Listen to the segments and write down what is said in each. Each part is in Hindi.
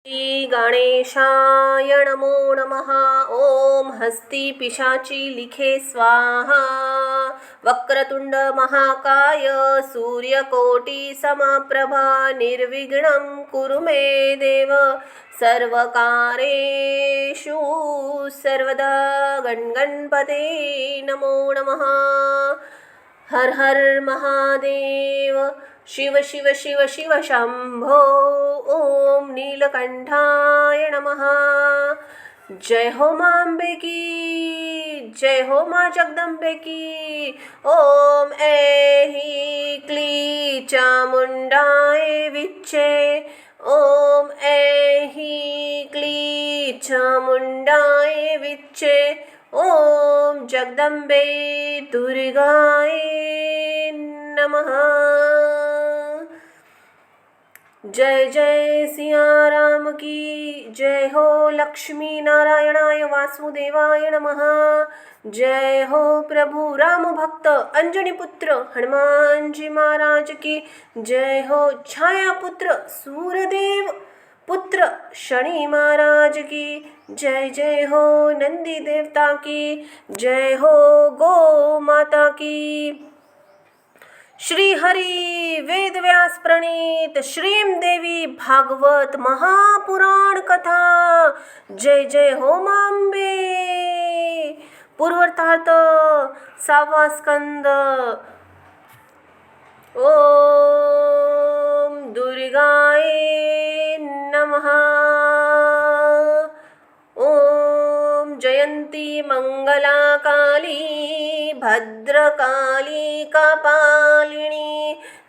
श्री गणेशाय नमो नमः। ओम हस्ती पिशाची लिखे स्वाहा। वक्रतुंड महाकाय सूर्यकोटि समप्रभा निर्विघ्नं कुरु मे देव सर्वकारेषु सर्वदा। गणपते नमो नमः। हर हर महादेव। शिव शिव शिव शिव शंभो। ओम नीलकंठाय नमः। जय हो मां अंबे की, जय हो मां जगदंबे की। ओम ऐहि क्ली चामुंडाय विच्चे। ओम ऐहि क्ली चामुंडाय विच्चे। ओम जगदंबे दुर्गाय नमः। जय जय सिया राम की जय हो। लक्ष्मी नारायणाय वासुदेवाय नमः। जय हो प्रभु राम भक्त अंजनी पुत्र हनुमान जी महाराज की जय हो। छाया पुत्र सूर्यदेव पुत्र शनि महाराज की जय जय हो। नंदी देवता की जय हो। गो माता की। श्री हरि वेद व्यास प्रणीत श्रीम देवी भागवत महापुराण कथा। जय जय हो मांबे। पूर्वार्थ 6वा स्कंद। ओम दुर्गाय नमः। ओम जयंती मंगला काली भद्रकाली कपालिनी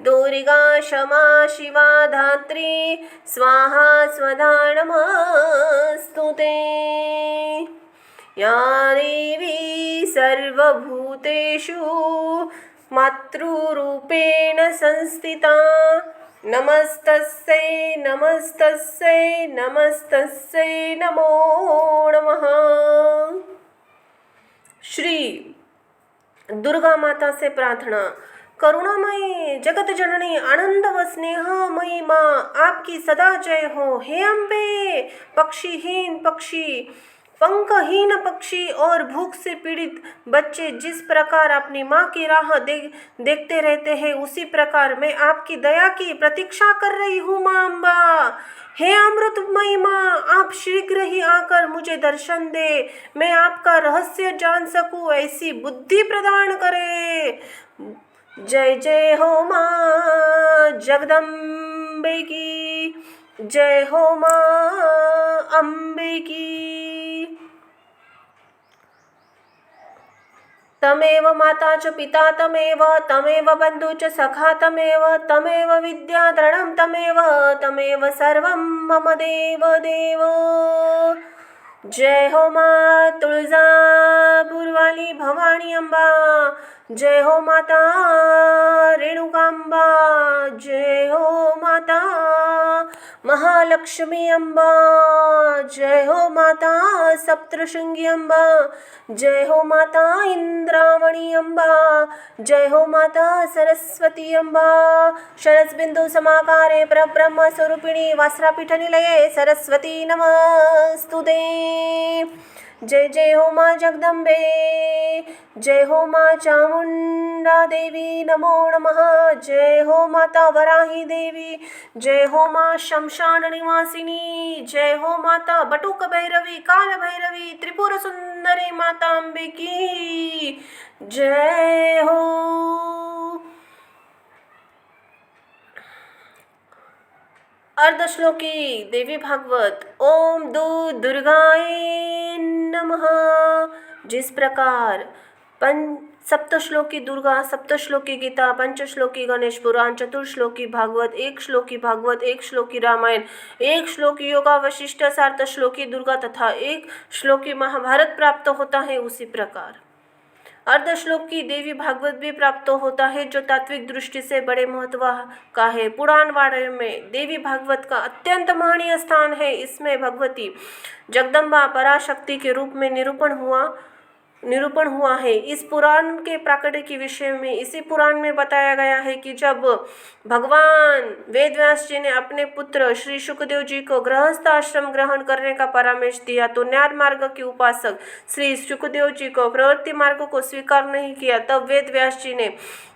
दुर्गा क्षमा शिवा धात्री स्वाहा स्वधा नमस्तुते। या देवी सर्वभूतेषु मातृरूपेण संस्थिता नमस्तस्यै नमस्तस्यै नमस्तस्यै नमो नमः। श्री दुर्गा माता से प्रार्थना। करुणामयी जगत जननी आनंद व स्नेहमयी माँ आपकी सदा जय हो। हे अम्बे। पक्षीहीन पक्षी पंखहीन पक्षी और भूख से पीड़ित बच्चे जिस प्रकार अपनी माँ की राह देखते रहते हैं उसी प्रकार मैं आपकी दया की प्रतीक्षा कर रही हूँ माँ अम्बा। हे अमृतमयी माँ आप शीघ्र ही आकर मुझे दर्शन दे, मैं आपका रहस्य जान सकूं ऐसी बुद्धि प्रदान करे। जय जय हो माँ जगदम्बे की जय हो माँ अम्बे की। तमेव माता च पिता तमेव तमेव बंधु च सखा तमेव विद्या दृढं तमेव सर्वं मम देव देव। जय हो माँ तुळजापुर वाली भवानी अम्बा। जय हो माता रेणुकांबा। जय हो माता महालक्ष्मी अम्बा। जय हो माता सप्तशृंगी अम्बा। जय हो माता इंद्रावणी अम्बा। जय हो माता सरस्वती अम्बा। शरस्बिंदु समाकारे परब्रह्म स्वरूपिणी वासरापीठ निलये सरस्वती नमस्तुते। जय जय हो माँ जगदम्बे। जय हो माँ चामुंडा देवी नमो नमः। जय हो माता वराही देवी। जय हो माँ शमशान निवासिनी। जय हो माता बटुक भैरवी काल भैरवी त्रिपुर सुंदरी माता अम्बे की जय हो। अर्धश्लोकी देवी भागवत। ओम दुर्गाय नमः। जिस प्रकार सप्तश्लोकी दुर्गा, सप्तश्लोकी गीता, पंचश्लोकी गणेश पुराण, चतुर्श्लोकी भागवत, एक श्लोकी रामायण, एक श्लोकी योगा वशिष्ठ, सार्थ श्लोकी दुर्गा तथा एक श्लोकी महाभारत प्राप्त होता है उसी प्रकार अर्धश्लोकी देवी भागवत भी प्राप्त होता है जो तात्विक दृष्टि से बड़े महत्व का है। पुराण वाड़े में देवी भागवत का अत्यंत महनीय स्थान है। इसमें भगवती जगदम्बा पराशक्ति के रूप में निरूपण हुआ निरूपण हुआ है। इस पुराण के प्राकट्य के विषय में इसी पुराण में बताया गया है कि जब भगवान वेद व्यास जी ने अपने पुत्र श्री शुकदेव जी को गृहस्थ आश्रम ग्रहण करने का परामर्श दिया तो न्याय मार्ग के उपासक श्री शुकदेव जी को प्रवृत्ति मार्ग को स्वीकार नहीं किया। तब वेद व्यास जी ने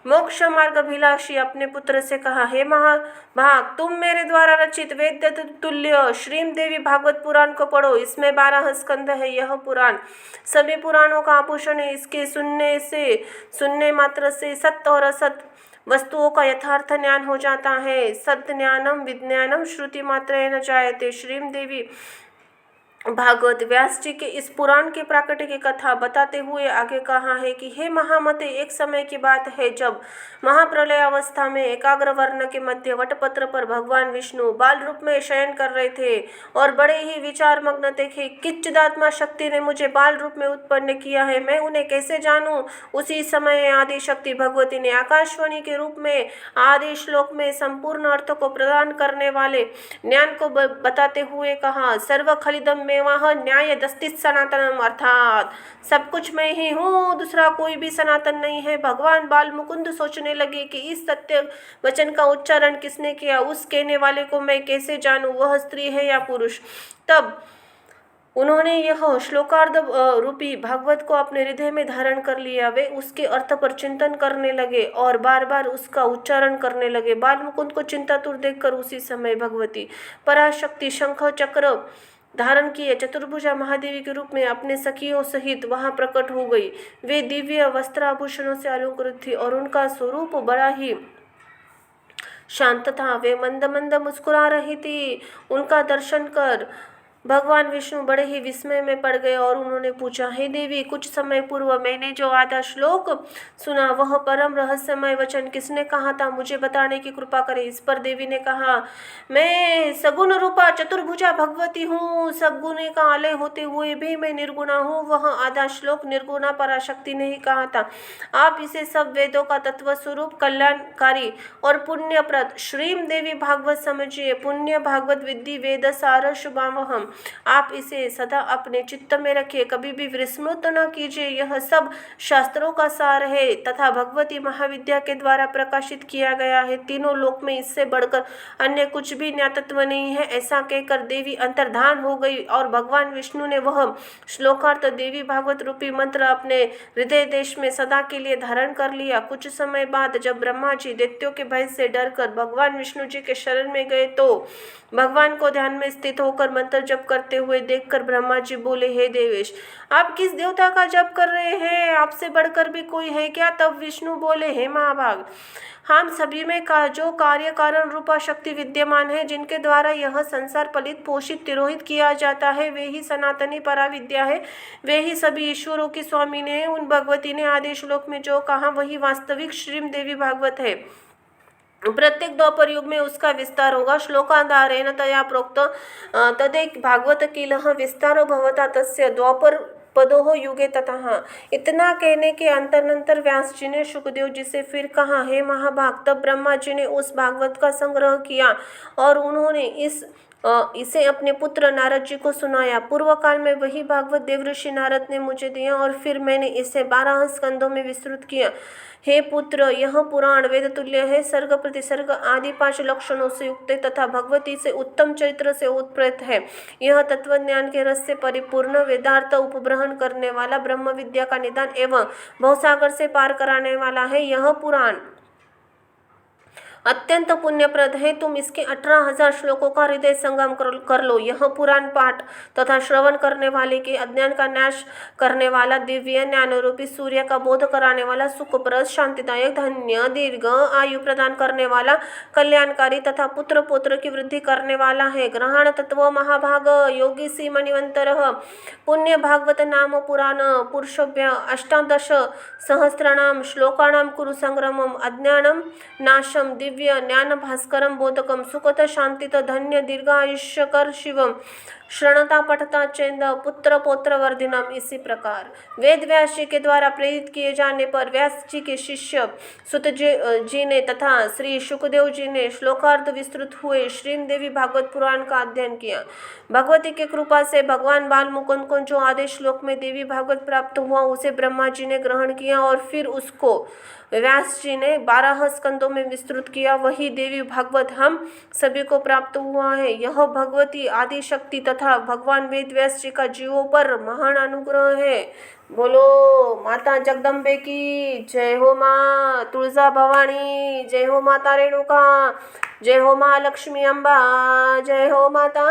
मोक्ष मार्ग अभिलाषी अपने पुत्र से कहा, हे महाभाग, तुम मेरे द्वारा रचित वेद तुल्य श्रीम देवी भागवत पुराण को पढ़ो। इसमें 12 स्कंद है। यह पुराण सभी पुराणों का आभूषण है। इसके सुनने मात्र से सत्य और असत वस्तुओं का यथार्थ ज्ञान हो जाता है। सत्य ज्ञानम विज्ञानम श्रुति मात्रेण जायते। श्रीम देवी भागवत व्यास जी के इस पुराण के प्राकट्य की कथा बताते हुए आगे कहा है कि हे महामते, एक समय की बात है जब महाप्रलय अवस्था में एकाग्र वर्ण के मध्य वटपत्र पर भगवान विष्णु बाल रूप में शयन कर रहे थे और बड़े ही विचार मग्न थे कि चिदात्मा शक्ति ने मुझे बाल रूप में उत्पन्न किया है, मैं उन्हें कैसे जानूं। उसी समय आदि शक्ति भगवती ने आकाशवाणी के रूप में आदि श्लोक में संपूर्ण अर्थ को प्रदान करने वाले ज्ञान को बताते हुए कहा, सर्व खलिदम वह न्याय दस्तित सनातनम, अर्थात सब कुछ मैं ही हूँ, दूसरा कोई भी सनातन नहीं है। भगवान बाल मुकुंद सोचने लगे कि इस सत्य वचन का उच्चारण किसने किया, उस कहने वाले को मैं कैसे जानूं, वह स्त्री है या पुरुष। तब उन्होंने यह श्लोकार्ध रूपी भागवत को अपने हृदय में धारण कर लिया। वे उसके अर्थ पर चिंतन करने लगे और बार बार उसका उच्चारण करने लगे। बाल मुकुंद को चिंतातुर देखकर उसी समय भगवती पराशक्ति शंख चक्र धारण किए चतुर्भुजा महादेवी के रूप में अपने सखियों सहित वहां प्रकट हो गई। वे दिव्य वस्त्राभूषणों से अलंकृत थी और उनका स्वरूप बड़ा ही शांत था। वे मंद मंद मुस्कुरा रही थी। उनका दर्शन कर भगवान विष्णु बड़े ही विस्मय में पड़ गए और उन्होंने पूछा, हे देवी, कुछ समय पूर्व मैंने जो आधा श्लोक सुना वह परम रहस्यमय वचन किसने कहा था, मुझे बताने की कृपा करें। इस पर देवी ने कहा, मैं सगुण रूपा चतुर्भुजा भगवती हूँ, सब गुण का आलय होते हुए भी मैं निर्गुणा हूँ। वह आधा श्लोक निर्गुणा पराशक्ति ने ही कहा था। आप इसे सब वेदों का तत्व स्वरूप कल्याणकारी और पुण्यप्रद श्रीम देवी भागवत समझिए। पुण्य भागवत विद्धि वेद सार शुभावहम। आप इसे सदा अपने चित्त में रखिए, कभी भी विस्मृत न कीजिए। यह सब शास्त्रों का सार है तथा भगवती महाविद्या के द्वारा प्रकाशित किया गया है। तीनों लोक में इससे बढ़कर अन्य कुछ भी ज्ञातत्व नहीं है। ऐसा कहकर देवी अंतर्धान हो गई और भगवान विष्णु ने वह श्लोकार्थ देवी भागवत रूपी मंत्र अपने हृदय देश में सदा के लिए धारण कर लिया। कुछ समय बाद जब ब्रह्मा जी दैत्यों के भय से डरकर भगवान विष्णु जी के शरण में गए तो भगवान को ध्यान में स्थित होकर मंत्र जप करते हुए देखकर ब्रह्मा जी बोले, हे देवेश, आप किस देवता का जप कर रहे हैं, आपसे बढ़कर भी कोई है क्या। तब विष्णु बोले, हे महाभाग, हम सभी में जो कार्य कारण रूपा शक्ति विद्यमान है, जिनके द्वारा यह संसार पलित पोषित तिरोहित किया जाता है, वे ही सनातनी पराविद्या है, वे ही सभी ईश्वरों की स्वामी ने। उन भगवती ने आदि श्लोक में जो कहा वही वास्तविक श्रीम देवी भागवत है। प्रत्येक द्वापर युग में उसका विस्तार होगा। श्लोकाधारेण तया प्रोक्त तदेक भागवत किलः विस्तारो भवता तस्य द्वापर पदोह युगे तथा। इतना कहने के अंतरनंतर व्यास जी ने शुकदेव जी से फिर कहा, हे महाभाग, तब ब्रह्मा जी ने उस भागवत का संग्रह किया और उन्होंने इसे अपने पुत्र नारद जी को सुनाया। पूर्व काल में वही भागवत देवऋषि नारद ने मुझे दिया और फिर मैंने इसे 12 स्कंदों में विस्तृत किया। हे पुत्र, यह पुराण वेद तुल्य है, सर्ग प्रतिसर्ग आदि 5 लक्षणों से युक्त तथा भगवती से उत्तम चरित्र से उत्प्रेत है। यह तत्वज्ञान के रस से परिपूर्ण वेदार्थ उपग्रहण करने वाला, ब्रह्म विद्या का निदान एवं भवसागर से पार कराने वाला है। यह पुराण अत्यंत पुण्यप्रद है। तुम इसके 18,000 श्लोकों का हृदय संगम कर लो। यह पुराण पाठ तथा श्रवण करने वाले के अज्ञान का नाश करने वाला, दिव्य ज्ञानरूपी सूर्य का बोध कराने वाला, सुखप्रद, शांतिदायक, धन्य, दीर्घ आयु प्रदान करने वाला, कल्याणकारी तथा पुत्र पौत्र की वृद्धि करने वाला है। ग्रहण तत्व महाभाग योगी सी मणिवंतर पुण्य भागवत नाम पुराण पुरुषभ्य 18 सहस्राणाम श्लोकाणाम कुरु संग्रमम अज्ञानम नाशम दिव्य ज्ञान भास्करम बोधकम सुखत शांतित धन्य दीर्घायुष्यकर शिवम श्रणता पठता चेंद पुत्र पौत्र वर्धिनम। इसी प्रकार वेद व्यास जी के द्वारा प्रेरित किए जाने पर व्यास जी के शिष्य सुत जी ने तथा श्री शुकदेव जी ने श्लोकार्ध विस्तृत हुए श्रीम देवी भागवत पुराण का अध्ययन किया। भगवती की कृपा से भगवान बाल मुकुंद को जो आदेश श्लोक में देवी भागवत प्राप्त हुआ उसे ब्रह्मा जी ने ग्रहण किया और फिर उसको व्यास जी ने 12 स्कंदों में विस्तृत किया। वही देवी भागवत हम सभी को प्राप्त हुआ है। यह भगवती आदि शक्ति तथा भगवान वेद व्यास जी का जीवों पर महान अनुग्रह है। बोलो माता जगदम्बे की जय हो। माँ तुलजा भवानी जय हो। माता रेणुका जय हो। माँ लक्ष्मी अम्बा जय हो। माता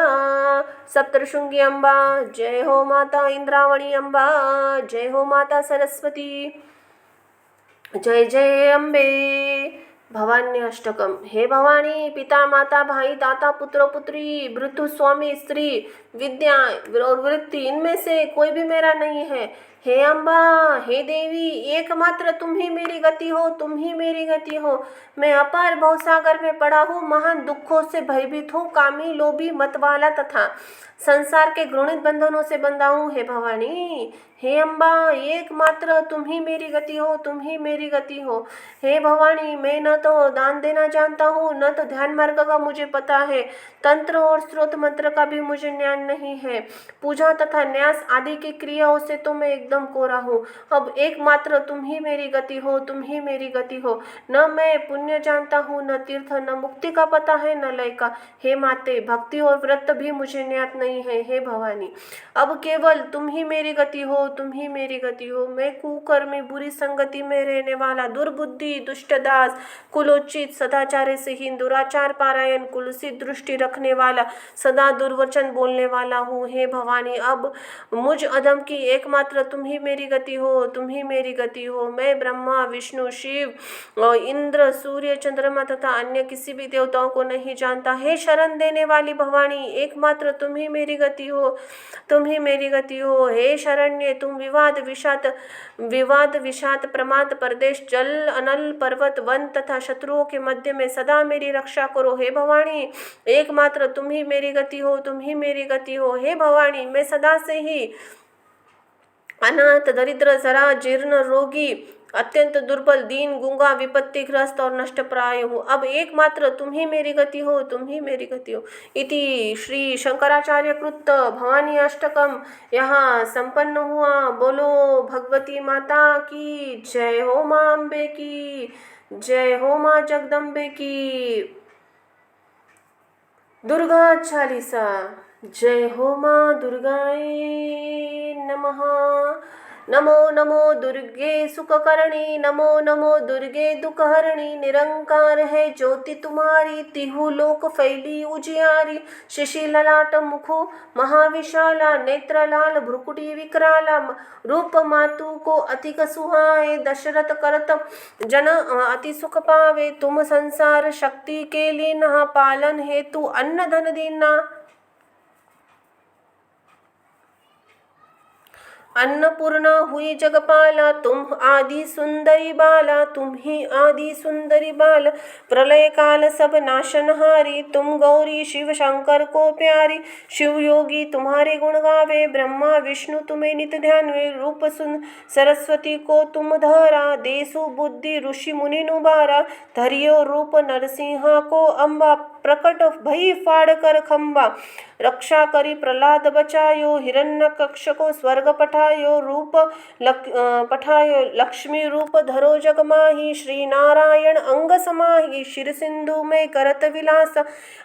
सप्तशृंगी अम्बा जय हो। माता इंद्रावणी अम्बा जय हो। माता सरस्वती जय जय अम्बे। भवानी अष्टकम। हे भवानी पिता माता भाई दाता पुत्र पुत्री भृतु स्वामी स्त्री विद्या और वृत्ति इनमें से कोई भी मेरा नहीं है। हे अम्बा हे देवी एकमात्र तुम ही मेरी गति हो, तुम ही मेरी गति हो। मैं अपार भवसागर में पड़ा हूँ, महान दुखों से भयभीत हूँ, कामी लोभी मतवाला तथा संसार के घृणित बंधनों से बंधा हूँ। हे भवानी हे अम्बा एकमात्र तुम ही मेरी गति हो, तुम ही मेरी गति हो। हे भवानी मैं न तो दान देना जानता हूँ न तो ध्यान मार्ग का मुझे पता है, तंत्र और स्रोत मंत्र का भी मुझे ज्ञान नहीं है। पूजा तथा न्यास आदि की क्रियाओं से तो मैं एकदम कोरा हूँ। अब एकमात्र तुम ही मेरी गति हो, तुम ही मेरी गति हो। न मैं पुण्य जानता हूँ न तीर्थ, न मुक्ति का पता है न लय का। हे माते भक्ति और व्रत भी मुझे ज्ञात नहीं है। हे भवानी अब केवल तुम ही मेरी गति हो, तुम ही मेरी गति हो। मैं कुकर्मी बुरी संगति में रहने वाला दुर्बुद्धि दुष्टदास कुलोचित सदाचार्य सेहीन दुराचार पारायण कुलसित दृष्टि रखने वाला सदा दुर्वचन बोलने वाला हूँ। हे भवानी अब मुझ अधम की एकमात्र तुम ही मेरी गति हो, तुम ही मेरी गति हो। मैं ब्रह्मा विष्णु शिव और इंद्र सूर्य चंद्रमा तथा अन्य किसी भी देवताओं को नहीं जानता। हे शरण देने वाली भवानी एकमात्र तुम ही मेरी गति हो, तुम ही मेरी गति हो। हे शरण्य तुम विवाद विषाद प्रमाद प्रदेश जल अनल पर्वत वन तथा शत्रुओं के मध्य में सदा मेरी रक्षा करो। हे भवानी एकमात्र तुम ही मेरी गति हो, तुम ही मेरी गति हो। हे भवानी मैं सदा से ही अनाथ दरिद्र जरा जीर्ण रोगी अत्यंत दुर्बल दीन गूंगा विपत्तिग्रस्त और नष्ट प्राय हूँ। अब एकमात्र तुम ही मेरी गति हो, तुम ही मेरी गति हो। इति श्री शंकराचार्य कृत भवानी अष्टकम यहाँ संपन्न हुआ। बोलो भगवती माता की जय हो। माँ अम्बे की जय हो। माँ जगदम्बे की। दुर्गा चालीसा। जय हो माँ दुर्गाए नमः। नमो नमो दुर्गे सुखकरणी, नमो नमो दुर्गे दुखहरणी। निरंकार है ज्योति तुम्हारी, तिहु लोक फैली उजियारी। शिशि ललाट मुखो महाविशाला, नेत्र लाल भ्रुकुटी विकराला। रूप मातु को अधिक सुहाए, दशरथ करत जन अति सुख पावे। तुम संसार शक्ति के लीन, पालन हेतु अन्न धन दीना। अन्नपूर्णा हुई जगपाला, तुम आदि सुंदरी बाला, तुम ही आदि सुंदरी बाल। प्रलय काल सब नाशनहारी, तुम गौरी शिव शंकर को प्यारी। शिव योगी तुम्हारे गुण गावे, ब्रह्मा विष्णु तुम्हें नित ध्यान वे। रूप सुन सरस्वती को तुम धरा, देसु बुद्धि ऋषि मुनि नुबारा। धरियो रूप नरसिंहा को अम्बा, प्रकट भई फाड़ कर खंबा। रक्षा करी प्रहलाद बचायो, हिरण्य कक्ष को स्वर्ग पठायो। रूप पठायो लक्ष्मी रूप धरो जग माही। श्री नारायण अंग समाही, शिर सिंधु में करत विलास।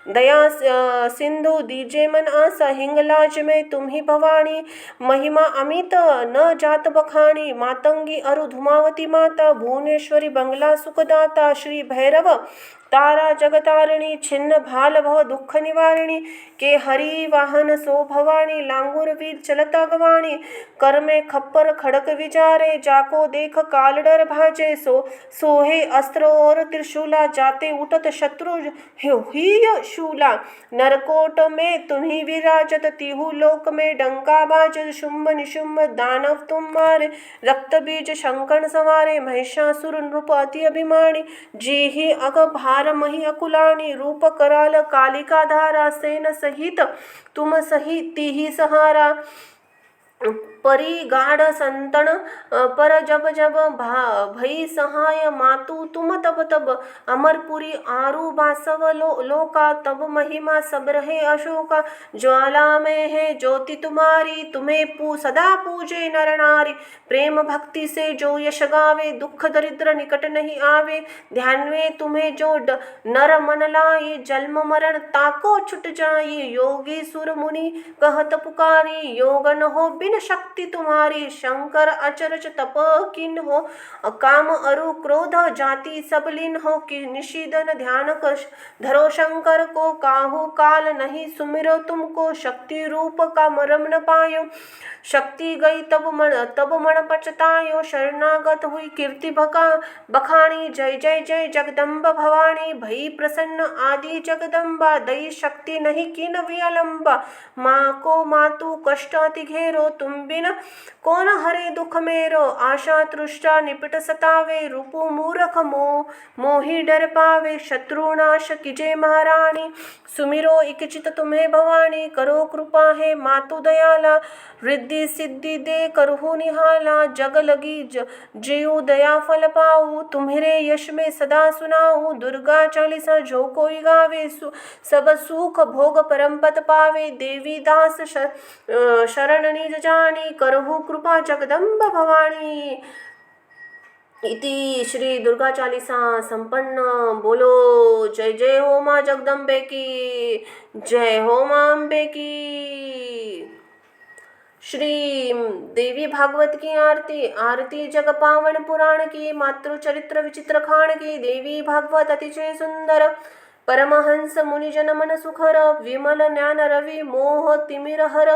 दया सिंधु दीजे मन आसा, हिंगलाज में तुम ही भवानी। महिमा अमित न जात बखानी, मातंगी अरु धुमावती माता। भुवनेश्वरी बंगला सुखदाता, श्री भैरव तारा जगतारिणी। छिन्न भाल भव दुख निवारिणी, के हरि वाहन सो भवानी। लांगुर वीर चलता गवाणी, कर में खप्पर खड़क विचारे। जाको देख काल डर भाजे, सोहे अस्त्र और त्रिशूला। जाते उठत शत्रु हुई शूला, नरकोट में तुम्ही विराजत। तिहु लोक में डंका बाजत, शुंभ निशुंभ दानव तुम मारे। रक्त बीज शंकन सवारे, महिषासुर नृप अति अभिमानी। जी ही अग भाल मारमही अकुलानी रूप कराल कालिका धारा सेन सहित तुम सही तीही सहारा परी गाढ़ संतन पर जब जब भई सहाय मातु तुम तब तब अमरपुरी आरु बासव लोका तब महिमा सब रहे अशोका ज्वाला में है ज्योति तुम्हारी तुम्हें सदा पूजे नर नारी प्रेम भक्ति से जो यश गावे दुख दरिद्र निकट नहीं आवे ध्यान में तुम्हें जो नर मन लाई जन्म मरण ताको छुट जाई योगी सुर मुनि कहत पुकारी योग न हो बिन शक्ति तुम्हारी शंकर अचरज तप किन हो काम अरु क्रोध जाति सब लीन हो कि निशीदन ध्यान कश धरो शंकर को काहू काल नहीं सुमिरो तुमको शक्ति रूप का मरम न पायो शक्ति गई तब मन पछतायो शरणागत हुई कीर्ति बखानी जय जय जय जगदम्ब भवानी भई प्रसन्न आदि जगदम्बा दई शक्ति नहीं किन विलंबा माँ को मातु कष्ट अति घेरो तुम बिन कौन हरे दुख मेरो आशा तृष्टा निपट सतावे रूपु मूर्ख मोहि डर पावे शत्रुनाश किजे महारानी सुमिरो इकचित तुम्हें भवानी करो कृपा है मातु दयाला रिद्धि सिद्धि दे करहु निहाला जग लगी जीव दया फल पाऊ तुम्हारे यश में सदा सुनाऊ दुर्गा चालीसा जो कोई गावे सब सुख भोग परम पद पावे देवी दास शरण निज जानी करहु कृपा जगदम्ब भवानी इति श्री दुर्गा चालीसा संपन्न। बोलो जय जय हो माँ जगदम्बे की जय हो माँ अम्बे की। श्री देवी भागवत की आरती आरती जग पावन पुराण की मातृ चरित्र विचित्र खान की देवी भागवत अतिशय सुंदर परमहंस मुनिजन मन सुखर विमल ज्ञान रवि मोह तिमिर हर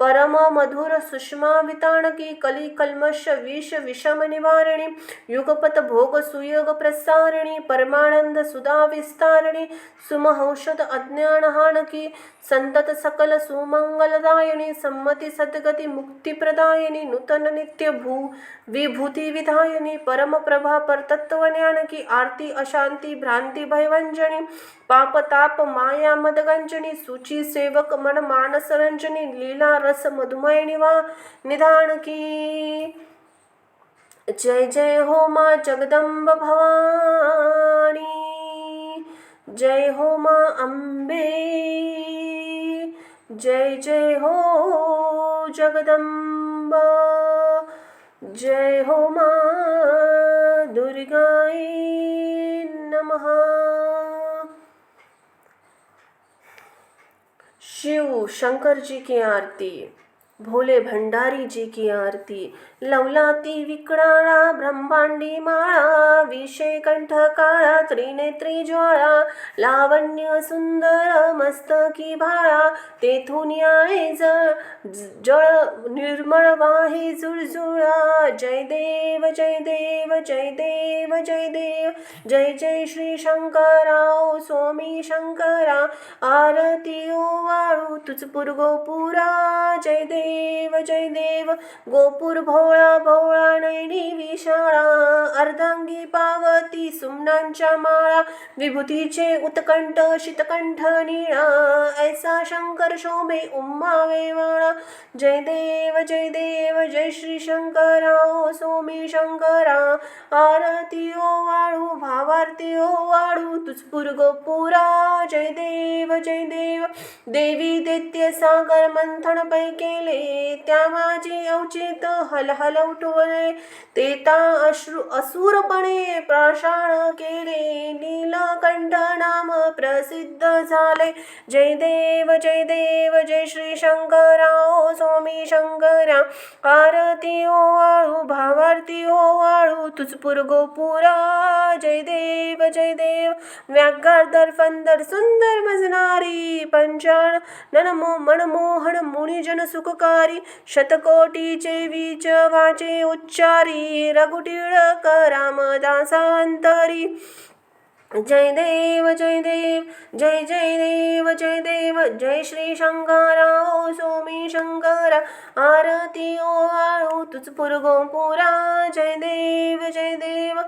परम मधुर सुषमा विताण की कली कल्मष विष विषम निवारिणी युगपत भोग सुयोग प्रसारिणी परमानंद सुधा विस्तारिणी सुमहौषध अज्ञान हान की संतत सकल सुमंगलदायिनी सम्मति सद्गति मुक्ति प्रदायिनी नूतन नित्य विभूति विधायिनी परम प्रभा पर तत्व ज्ञान की आरती अशांति भ्रांति भयवंजनी पाप ताप माया मदगंजनी सूची सेवक मन मानस रंजनी लीला रस मधुमय निधान की। जय जय हो माँ जगदम्ब भवानी जय हो माँ अम्बे जय जय हो जगदम्बा जय हो माँ दुर्गाय नमः। शिव शंकर जी की आरती भोले भंडारी जी की आरती लवलाती विकराळा ब्रह्मांडी माळा विषय कंठ काळा त्रिनेत्री ज्वाळा लावण्य सुंदर मस्तकी भाळा तेथून आहे जळ निर्मळ वाहे जुळजुळा जय देव जय देव जय देव जय देव जय जय श्री शंकराओ स्वामी शंकरा आरती ओ वाळू तुझपुर गोपुरा जय देव गोपुर भोळा भोळा नैनी विशाळा अर्धांगी पावती सुमनांच्या माळा विभूतीचे उत्कंठ शीतकंठ निळा ऐसा शंकर शोभे उम्मा वेवाळा जय देव जय श्री शंकरा ओ स्वामी शंकरा आरती ओ वाळू भावारती ओ वाळू तुझपुर गोपुरा जय देव देवी दैत्य सागर मंथन पै केले त्या माझे अवचित हलहल उठवले तेता असुरपणे प्राशाळ केले नीलकंठ नाम प्रसिद्ध झाले जय देव जय श्री शंकरा ओ स्वामी शंकरा आरती ओ वाळू भावारती ओ वाळू तुझपुर गोपुरा जय देव व्याघ्र दर्फंदर सुंदर मजनारी पंचाण मनमोहन मुनिजन सुखकारी शतकोटीचे वीच वाचे उच्चारी रघुटिळक रामदासांतरी जय देव जय श्री शंकरा ओ स्वामी शंकरा आरती ओ वाळू तुझपुर गोपुरा जय देव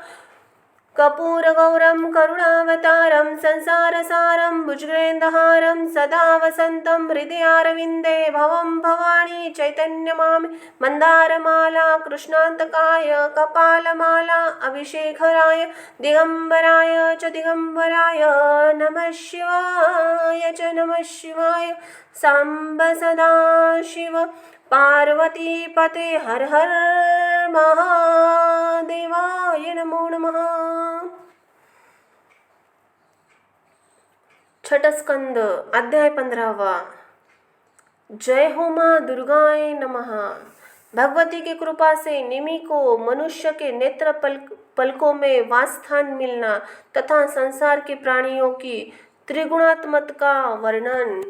कर्पूरगौरं करुणावतारं संसारसारं भुजगेन्द्रहारं सदा वसन्तं हृदयारविन्दे भवं भवानी चैतन्यमामि मन्दारमाला कृष्णान्तकाय कपालमाला अभिषेकराय दिगम्बराय च दिगम्बराय नमः शिवाय च नमः शिवाय साम्ब सदा शिव पार्वती पते हर हर महादेवाय नमो नमः। छठ स्कंद अध्याय 15। जय हो माँ दुर्गाए नमः। भगवती की कृपा से निमि को मनुष्य के नेत्र पलकों में वासस्थान मिलना तथा संसार के प्राणियों की त्रिगुणात्मक का वर्णन।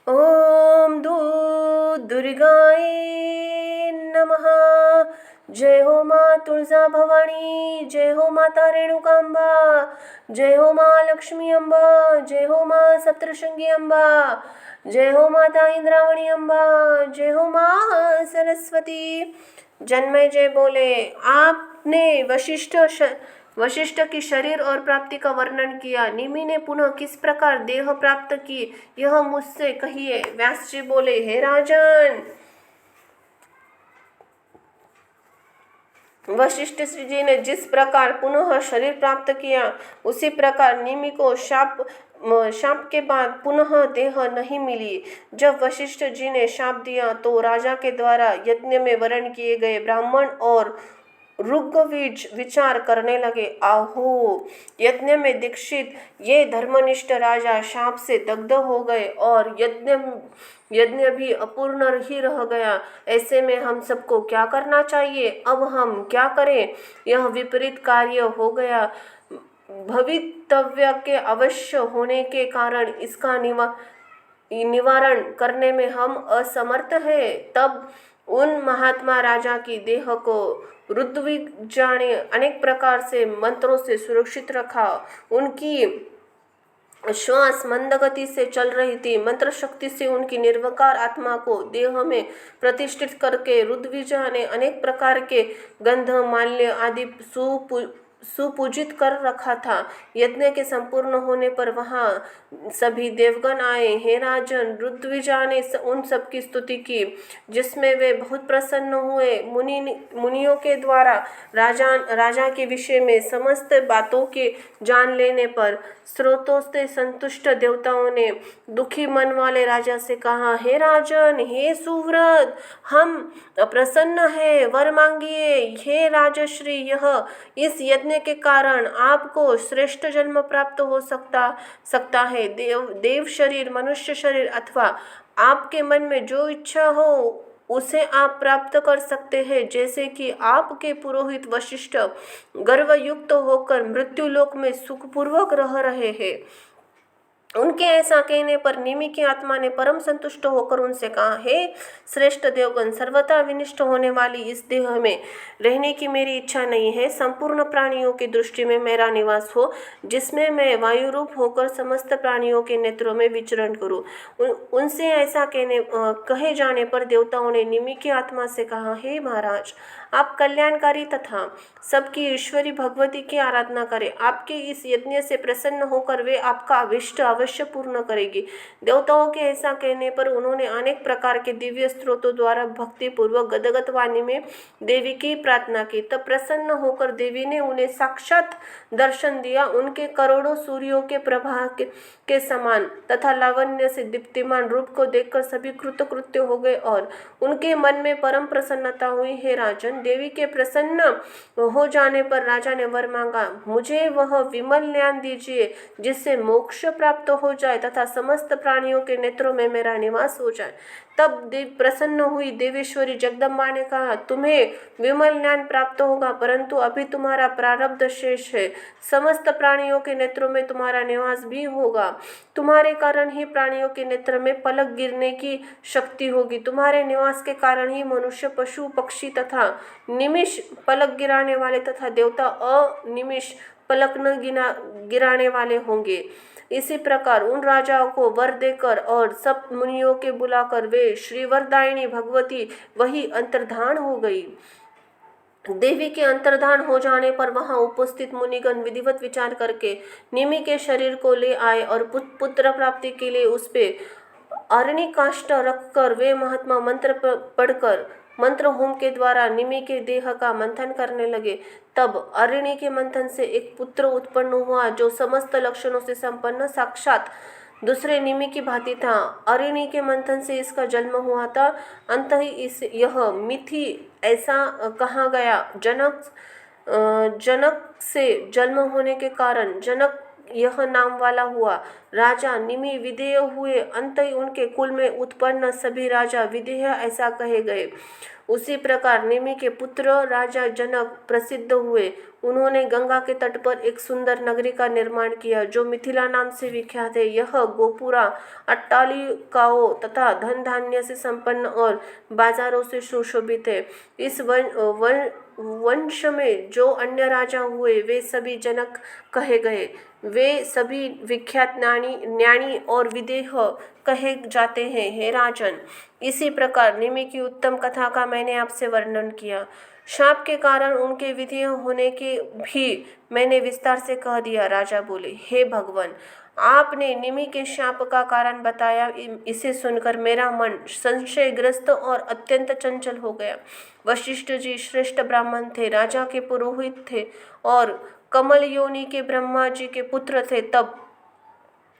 ओम दुर्गाए नमः। जय हो माँ तुलजा भवानी, जय हो माता रेणुकांबा, जय हो माँ लक्ष्मी अम्बा, जय हो माँ सप्तशृंगी अम्बा, जय हो माता इंद्रावणी अम्बा, जय हो माँ सरस्वती। जन्मेजय बोले, आपने वशिष्ठ की शरीर और प्राप्ति का वर्णन किया। निमि ने पुनः किस प्रकार देह प्राप्त की यह मुझसे कहिए। व्यास जी बोले, हे राजन, वशिष्ठ जी ने जिस प्रकार पुनः शरीर प्राप्त किया उसी प्रकार निमि को शाप के बाद पुनः देह नहीं मिली। जब वशिष्ठ जी ने शाप दिया तो राजा के द्वारा यज्ञ में वर्ण किए गए ब्राह्मण और ऋग्वेद विचार करने लगे, आहो, यज्ञ में दीक्षित ये धर्मनिष्ठ राजा शाप से दग्ध हो गए और यज्ञ भी अपूर्ण ही रह गया। ऐसे में हम सबको क्या करना चाहिए? अब हम क्या करें? यह विपरीत कार्य हो गया। भवितव्य के अवश्य होने के कारण इसका निवारण करने में हम असमर्थ हैं। तब उन महात्मा राजा की देह को ऋग्वेद ने अनेक प्रकार से मंत्रों से सुरक्षित रखा। उनकी श्वास मंद गति से चल रही थी। मंत्र शक्ति से उनकी निर्विकार आत्मा को देह में प्रतिष्ठित करके ऋग्वेद ने अनेक प्रकार के गंध माल्य आदि सुपूजित कर रखा था। यज्ञ के संपूर्ण होने पर वहां सभी देवगण आए। हे राजन, ऋग्वेद ने उन सब की स्तुति की जिसमें वे बहुत प्रसन्न हुए। मुनियों के द्वारा राजा के विषय में समस्त बातों के जान लेने पर स्रोतों से संतुष्ट देवताओं ने दुखी मन वाले राजा से कहा, हे राजन, हे सुव्रत, हम प्रसन्न है, वर मांगिए। हे राजश्री, इस यज्ञ के कारण आपको श्रेष्ठ जन्म प्राप्त हो सकता है। देव शरीर, मनुष्य शरीर अथवा आपके मन में जो इच्छा हो उसे आप प्राप्त कर सकते हैं। जैसे कि आपके पुरोहित वशिष्ठ गर्वयुक्त होकर मृत्युलोक में सुखपूर्वक रह रहे हैं। उनके ऐसा कहने पर निमि की आत्मा ने परम संतुष्ट होकर उनसे कहा, हे श्रेष्ठ देवगण, सर्वथा विनिष्ट होने वाली इस देह में रहने की मेरी इच्छा नहीं है। संपूर्ण प्राणियों की दृष्टि में मेरा निवास हो, जिसमें मैं वायु रूप होकर समस्त प्राणियों के नेत्रों में विचरण करूं। उनसे ऐसा कहे जाने पर देवताओं ने निमि की आत्मा से कहा, हे महाराज, आप कल्याणकारी तथा सबकी ईश्वरी भगवती की आराधना करें। आपके इस यज्ञ से प्रसन्न होकर वे आपका अभिष्ट अवश्य पूर्ण करेगी। देवताओं के ऐसा कहने पर उन्होंने अनेक प्रकार के दिव्य स्त्रोतों द्वारा भक्ति पूर्वक गदगद वाणी में देवी की प्रार्थना की। तब प्रसन्न होकर देवी ने उन्हें साक्षात दर्शन दिया। उनके करोड़ों सूर्यों के प्रभा के समान तथा लावण्य से दीप्तिमान रूप को देखकर सभी कृतकृत्य हो गए और उनके मन में परम प्रसन्नता हुई। हे राजन, देवी के प्रसन्न हो जाने पर राजा ने वर मांगा, मुझे वह विमल ज्ञान दीजिए जिससे मोक्ष प्राप्त हो जाए तथा समस्त प्राणियों के नेत्रों में मेरा निवास हो जाए। तब प्रसन्न हुई देवेश्वरी जगदम्बा ने कहा, तुम्हें विमल ज्ञान प्राप्त होगा, परंतु अभी तुम्हारा प्रारब्ध शेष है। समस्त प्राणियों के नेत्रों में तुम्हारा निवास भी होगा। तुम्हारे कारण ही प्राणियों के नेत्र में पलक गिरने की शक्ति होगी। तुम्हारे निवास के कारण ही मनुष्य, पशु, पक्षी तथा निमिष पलक गिराने वाले तथा देवता अनिमिष पलक न गिराने वाले होंगे। इसी प्रकार उन राजाओं को वर देकर और सब मुनियों के बुलाकर वे श्री वरदायिनी भगवती वही अंतर्धान हो गई। देवी के अंतर्धान हो जाने पर वहां उपस्थित मुनिगण विधिवत विचार करके निमि के शरीर को ले आए और पुत्र प्राप्ति के लिए उस पे अरणि काष्ठ रखकर वे महात्मा मंत्र पढ़कर मंत्र होम के द्वारा निमि के देह का मंथन करने लगे। तब अरणि के मंथन से एक पुत्र उत्पन्न हुआ जो समस्त लक्षणों से संपन्न साक्षात दूसरे निमि की भांति था। अरणि के मंथन से इसका जन्म हुआ था। अंत ही यह मिथि ऐसा कहा गया। जनक से जन्म होने के कारण जनक यह नाम वाला हुआ। राजा निमि विधेय हुए, अंत ही उनके कुल में उत्पन्न सभी राजा विधेय ऐसा कहे गए। उसी प्रकार निमि के पुत्र राजा जनक प्रसिद्ध हुए। उन्होंने गंगा के तट पर एक सुंदर नगरी का निर्माण किया जो मिथिला नाम से विख्यात है। यह गोपुरा, अट्टालिकाओं तथा धन धान्य से संपन्न और बाजारों से सुशोभित है। इस वंश में जो अन्य राजा हुए वे सभी जनक कहे गए। वे सभी विख्यात ज्ञानी और विदेह कहे जाते हैं। हे राजन, इसी प्रकार निमि की उत्तम कथा का मैंने आपसे वर्णन किया। शाप के कारण उनके विधेय होने के भी मैंने विस्तार से कह दिया। राजा बोले, हे भगवान, आपने निमि के शाप का कारण बताया। इसे सुनकर मेरा मन संशयग्रस्त और अत्यंत चंचल हो गया। वशिष्ठ जी श्रेष्ठ ब्राह्मण थे, राजा के पुरोहित थे और कमल योनि के ब्रह्मा जी के पुत्र थे। तब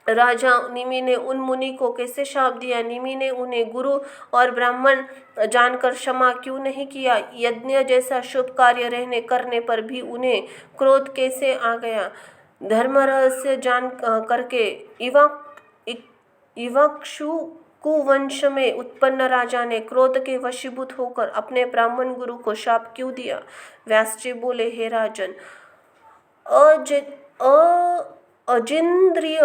राजा निमि ने उन मुनि को कैसे शाप दिया? निमि ने उन्हें गुरु और ब्राह्मण जानकर क्षमा क्यों नहीं किया? यज्ञ जैसा शुभ कार्य रहने करने पर भी उन्हें क्रोध कैसे आ गया? धर्म रहस्य जान करके इवाक्षु कुवंश में उत्पन्न राजा ने क्रोध के वशीभूत होकर अपने ब्राह्मण गुरु को शाप क्यों दिया? व्यास जी बोले, हे राजन, अजिंद्रिय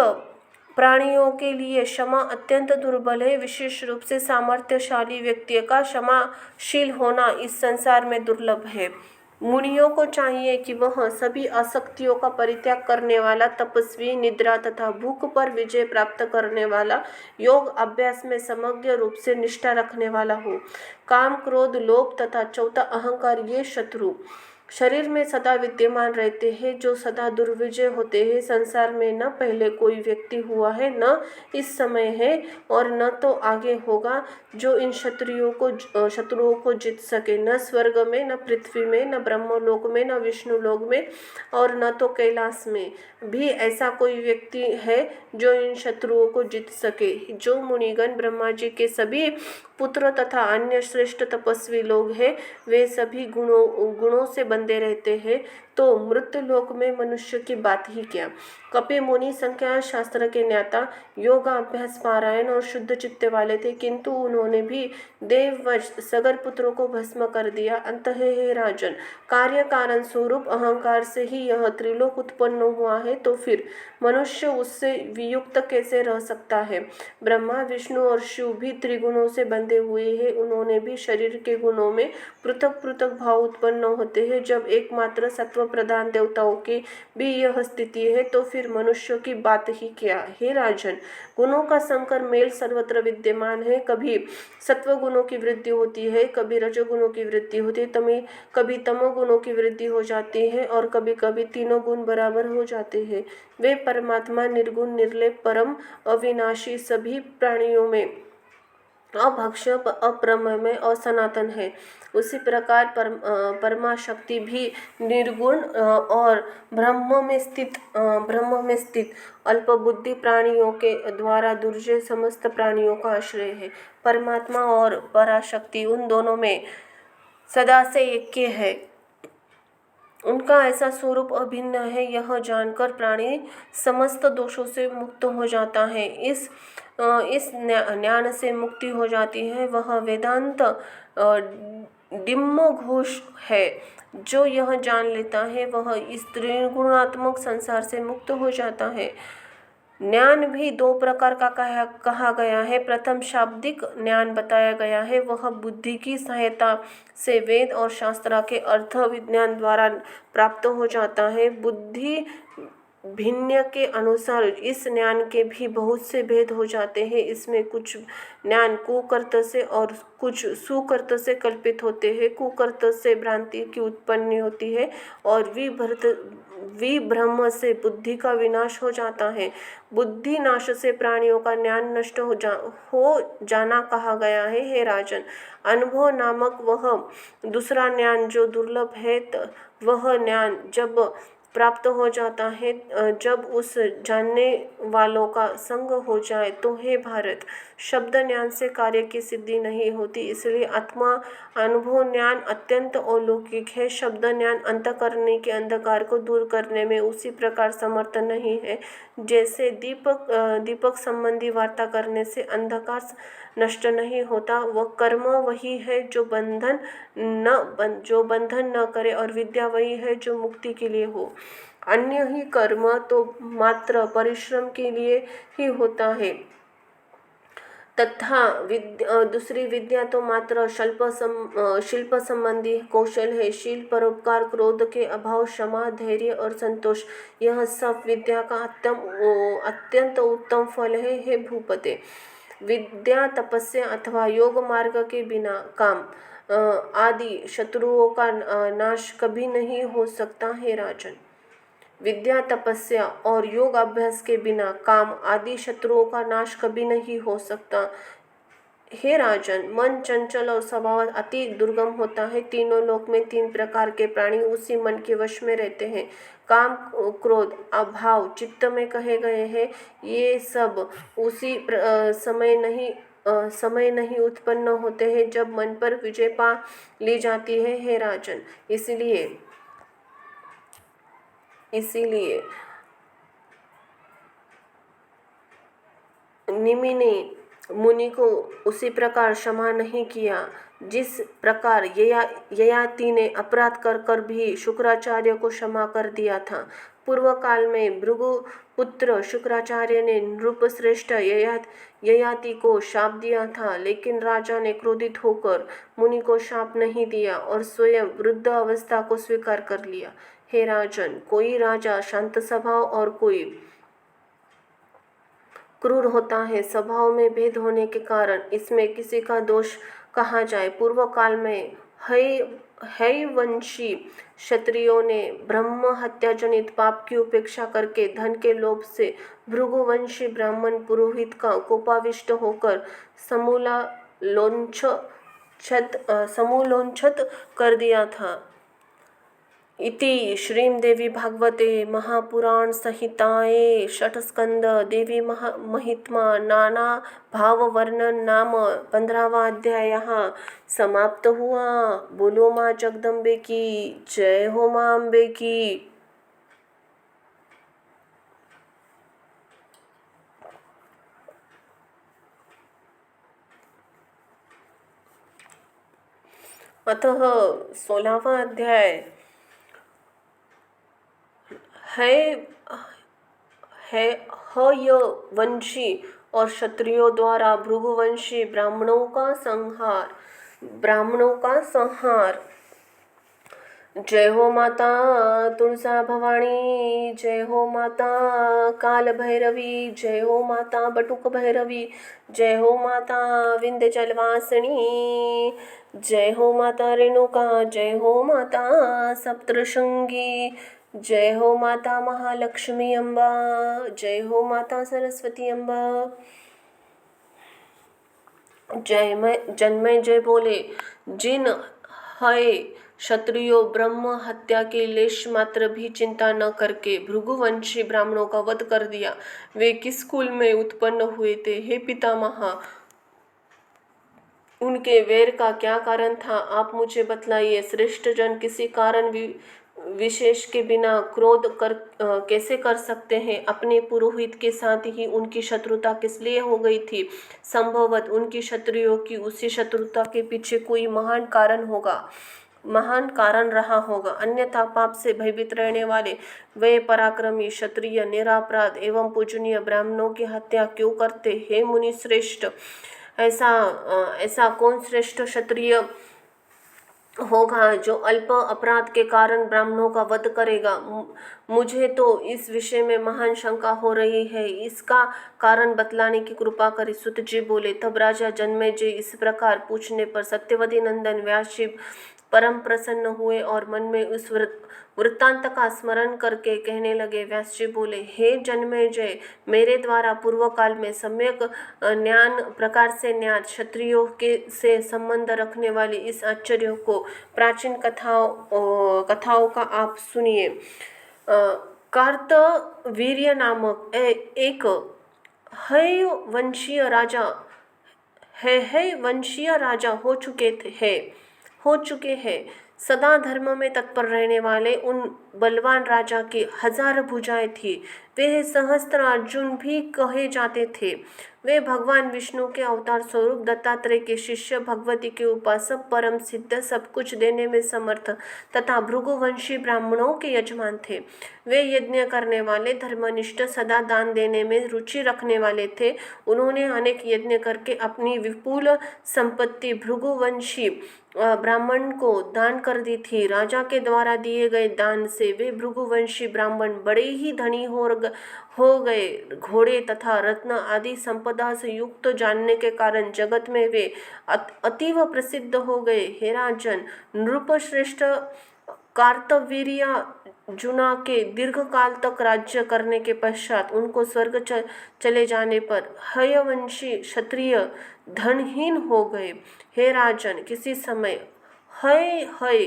प्राणियों के लिए क्षमा अत्यंत दुर्बल है। विशेष रूप से सामर्थ्यशाली व्यक्ति का क्षमाशील होना इस संसार में दुर्लभ है। मुनियों को चाहिए कि वह सभी आसक्तियों का परित्याग करने वाला तपस्वी, निद्रा तथा भूख पर विजय प्राप्त करने वाला, योग अभ्यास में समग्र रूप से निष्ठा रखने वाला हो। काम, क्रोध, लोभ तथा चौथा अहंकार ये शत्रु शरीर में सदा विद्यमान रहते हैं जो सदा दुर्विजय होते हैं। संसार में न पहले कोई व्यक्ति हुआ है, न इस समय है और न तो आगे होगा जो इन शत्रुओं को जीत सके। न स्वर्ग में, न पृथ्वी में, न ब्रह्मलोक में, न विष्णु लोक में और न तो कैलाश में भी ऐसा कोई व्यक्ति है जो इन शत्रुओं को जीत सके। जो मुनिगण ब्रह्मा जी के सभी पुत्र तथा अन्य श्रेष्ठ तपस्वी लोग हैं वे सभी गुणों से बंधे रहते हैं, तो मृत्यु लोक में मनुष्य की बात ही क्या। कपि मुनि संख्या शास्त्र के ज्ञाता, योगा अभ्यास पारायण और शुद्ध चित्ते वाले थे, किंतु उन्होंने भी देववश सगर पुत्रों को भस्म कर दिया। अंत हे राजन, कार्य कारण स्वरूप अहंकार से ही यह त्रिलोक उत्पन्न हुआ है, तो फिर मनुष्य उससे वियुक्त कैसे रह सकता है? ब्रह्मा, विष्णु और शिव भी त्रिगुणों से बंधे हुए हैं। उन्होंने भी शरीर के गुणों में पृथक पृथक भाव उत्पन्न होते हैं। जब एकमात्र सत्व प्रधान देवताओं की भी यह स्थिति है, तो फिर मनुष्य की बात ही क्या। हे राजन, गुणों का संकर मेल सर्वत्र विद्यमान है। कभी सत्व गुणों की वृद्धि होती है, कभी रजोगुणों की वृद्धि होती है, कभी तमोगुणों की वृद्धि हो जाती है और कभी कभी तीनों गुण बराबर हो जाते हैं। वे परमात्मा निर्गुण, निर्लेप, परम अविनाशी, सभी प्राणियों में अभक्ष्य, अप्रमेय और सनातन है। उसी प्रकार परमा शक्ति भी निर्गुण और ब्रह्म में स्थित अल्पबुद्धि प्राणियों के द्वारा दुर्जय समस्त प्राणियों का आश्रय है। परमात्मा और पराशक्ति उन दोनों में सदा से एक है। उनका ऐसा स्वरूप अभिन्न है, यह जानकर प्राणी समस्त दोषों से मुक्त हो जाता है। इस ज्ञान से मुक्ति हो जाती है। वह वेदांत डिम्ब घोष है। जो यह जान लेता है वह इस त्रिगुणात्मक संसार से मुक्त हो जाता है। ज्ञान भी दो प्रकार का कहा गया है। प्रथम शाब्दिक ज्ञान बताया गया है, वह बुद्धि की सहायता से वेद और शास्त्र के अर्थ विज्ञान द्वारा प्राप्त हो जाता है। बुद्धि भिन्न के अनुसार इस ज्ञान के भी बहुत से भेद हो जाते हैं। इसमें कुछ ज्ञान कुकर्त से और कुछ सुकर्त से कल्पित होते हैं। कुकर्त से भ्रांति की उत्पत्ति होती है और विभ्रम से बुद्धि का विनाश हो जाता है। बुद्धि नाश से प्राणियों का ज्ञान नष्ट हो जाना कहा गया है। हे राजन, अनुभव नामक वह दूसरा ज्ञान जो दुर्लभ है, वह ज्ञान जब प्राप्त हो जाता है, जब उस जानने वालों का संग हो जाए, तो हे भारत, शब्द ज्ञान से कार्य की सिद्धि नहीं होती। इसलिए आत्मा अनुभव ज्ञान अत्यंत अलौकिक है। शब्द ज्ञान अंतःकरण के अंधकार को दूर करने में उसी प्रकार समर्थ नहीं है जैसे दीपक संबंधी वार्ता करने से अंधकार नष्ट नहीं होता। वह कर्म वही है जो बंधन न करे, और विद्या वही है जो मुक्ति के लिए हो। अन्य ही कर्म तो मात्र परिश्रम के लिए ही होता है, तथा दूसरी विद्या तो मात्र शिल्प संबंधी कौशल है। शील, परोपकार, क्रोध के अभाव, क्षमा, धैर्य और संतोष, यह सब विद्या का अत्यंत उत्तम फल है। हे भूपते, विद्या, तपस्या अथवा योग मार्ग के बिना काम आदि शत्रुओं का नाश कभी नहीं हो सकता। हे राजन, विद्या, तपस्या और योग अभ्यास के बिना काम आदि शत्रुओं का नाश कभी नहीं हो सकता। हे राजन, मन चंचल और स्वभाव अति दुर्गम होता है। तीनों लोक में तीन प्रकार के प्राणी उसी मन के वश में रहते हैं। काम, क्रोध, अभाव चित्त में कहे गए हैं। ये सब उसी समय नहीं उत्पन्न होते हैं जब मन पर विजय पा ली जाती है। हे राजन, इसीलिए निमि ने मुनि को उसी प्रकार क्षमा नहीं किया जिस प्रकार ययाति ने अपराध कर भी शुक्राचार्य को क्षमा कर दिया था। पूर्व काल में भृगु पुत्र शुक्राचार्य ने नृपश्रेष्ठ ययाति को शाप दिया था, लेकिन राजा ने क्रोधित होकर मुनि को शाप नहीं दिया और स्वयं वृद्ध अवस्था को स्वीकार कर लिया। हे राजन, कोई राजा शांत स्वभाव और कोई क्रूर होता है। स्वभाव में भेद होने के कारण इसमें किसी का दोष कहा जाए। पूर्व काल में हैवंशी क्षत्रियों ने ब्रह्म हत्या जनित पाप की उपेक्षा करके धन के लोभ से भृगुवंशी ब्राह्मण पुरोहित का कोपाविष्ट होकर समूलोच्छत कर दिया था। इति श्रीमद्देवी भागवते महापुराण संहिताये षठस्कंद देवी महित्मा नाना भाव वर्णन नाम 15वां अध्याय समाप्त हुआ। बोलो माँ जगदम्बे की जय हो, माँ अम्बे की। अतः 16वां अध्याय हयवंशी और क्षत्रियों द्वारा भृगुवंशी ब्राह्मणों का संहार। जय हो माता तुलसा भवानी, जय हो माता काल भैरवी, जय हो माता बटुक भैरवी, जय हो माता विंध्यचलवासिनी, जय हो माता रेणुका, जय हो माता सप्तशृंगी, जय हो माता महालक्ष्मी अम्बा, जय हो माता सरस्वती अम्बा। जन्मय जय बोले। जिन है क्षत्रियो ब्रह्म हत्या के लेश मात्र भी चिंता न करके भृगुवंशी ब्राह्मणों का वध कर दिया, वे किस कुल में उत्पन्न हुए थे? हे पितामह, उनके वैर का क्या कारण था? आप मुझे बतलाइए। श्रेष्ठ जन किसी कारण विशेष के बिना क्रोध कैसे कर सकते हैं? अपने पुरोहित के साथ ही उनकी शत्रुता किस लिए हो गई थी? संभवत उनकी क्षत्रियों की उसी शत्रुता के पीछे कोई महान कारण होगा। महान कारण रहा होगा। अन्यथा पाप से भयभीत रहने वाले वे पराक्रमी क्षत्रिय निरापराध एवं पूजनीय ब्राह्मणों की हत्या क्यों करते? हे मुनि श्रेष्ठ, ऐसा कौन श्रेष्ठ क्षत्रिय होगा जो अल्प अपराध के कारण ब्राह्मणों का वध करेगा? मुझे तो इस विषय में महान शंका हो रही है, इसका कारण बतलाने की कृपा करें। सुत जी बोले। तब राजा जन्मेजय इस प्रकार पूछने पर सत्यवती नंदन व्यास जी परम प्रसन्न हुए और मन में उस वृत्तांत का स्मरण करके कहने लगे। व्यास जी बोले, हे जन्मेजय, मेरे द्वारा पूर्व काल में सम्यक ज्ञान प्रकार से ज्ञात क्षत्रियों के से संबंध रखने वाली इस आश्चर्य को प्राचीन कथाओं का आप सुनिए। कार्तवीर्य नामक एक वंशीय राजा हो चुके हैं। सदा धर्म में तत्पर रहने वाले उन बलवान राजा की 1000 भुजाएं थी। वे सहस्त्र अर्जुन भी कहे जाते थे। वे भगवान विष्णु के अवतार स्वरूप दत्तात्रेय के शिष्य, भगवती के उपासक, परम सिद्ध, सब कुछ देने में समर्थ तथा भृगुवंशी ब्राह्मणों के यजमान थे। वे यज्ञ करने वाले, धर्मनिष्ठ, सदा दान देने में रुचि रखने वाले थे। उन्होंने अनेक यज्ञ करके अपनी विपुल संपत्ति भृगुवंशी ब्राह्मण को दान कर दी थी। राजा के द्वारा दिए गए दान से वे भृगुवंशी ब्राह्मण बड़े ही धनी हो गए। घोड़े तथा रत्न आदि संपदा से युक्त जानने के कारण जगत में वे अतीव प्रसिद्ध हो गए। हे राजन, नृपश्रेष्ठ कार्तवीर्यार्जुना के दीर्घ काल तक राज्य करने के पश्चात उनको स्वर्ग चले जाने पर हयवंशी क्षत्रिय धनहीन हो गए। हे राजन, किसी समय हय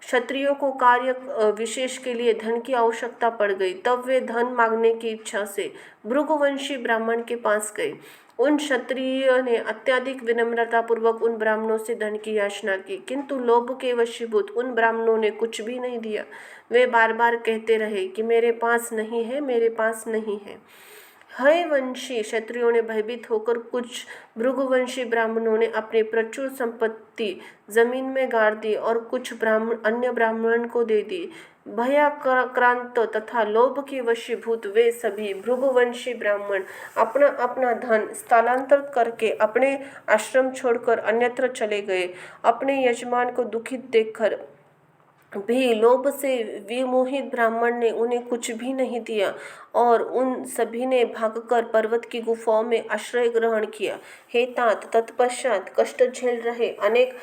क्षत्रियों को कार्य विशेष के लिए धन की आवश्यकता पड़ गई। तब वे धन मांगने की इच्छा से भृगुवंशी ब्राह्मण के पास गए। उन क्षत्रिय ने अत्यधिक विनम्रता पूर्वक उन ब्राह्मणों से धन की याचना की, किंतु लोभ के वशीभूत उन ब्राह्मणों ने कुछ भी नहीं दिया। वे बार बार कहते रहे कि मेरे पास नहीं है, मेरे पास नहीं है। हयवंशी क्षत्रियों ने भयभीत होकर कुछ भृगुवंशी ब्राह्मणों ने अपनी प्रचुर संपत्ति जमीन में गाड़ दी और कुछ अन्य ब्राह्मण को दे दी। भयाक्रांत तथा लोभ के वशीभूत वे सभी भृगुवंशी ब्राह्मण अपना अपना धन स्थानांतरित करके अपने आश्रम छोड़कर अन्यत्र चले गए। अपने यजमान को दुखित देखकर भी लोभ से विमोहित ब्राह्मण ने उन्हें कुछ भी नहीं दिया और उन सभी ने भागकर पर्वत की गुफाओं में आश्रय ग्रहण किया। हे तात, तत्पश्चात कष्ट झेल रहे अनेक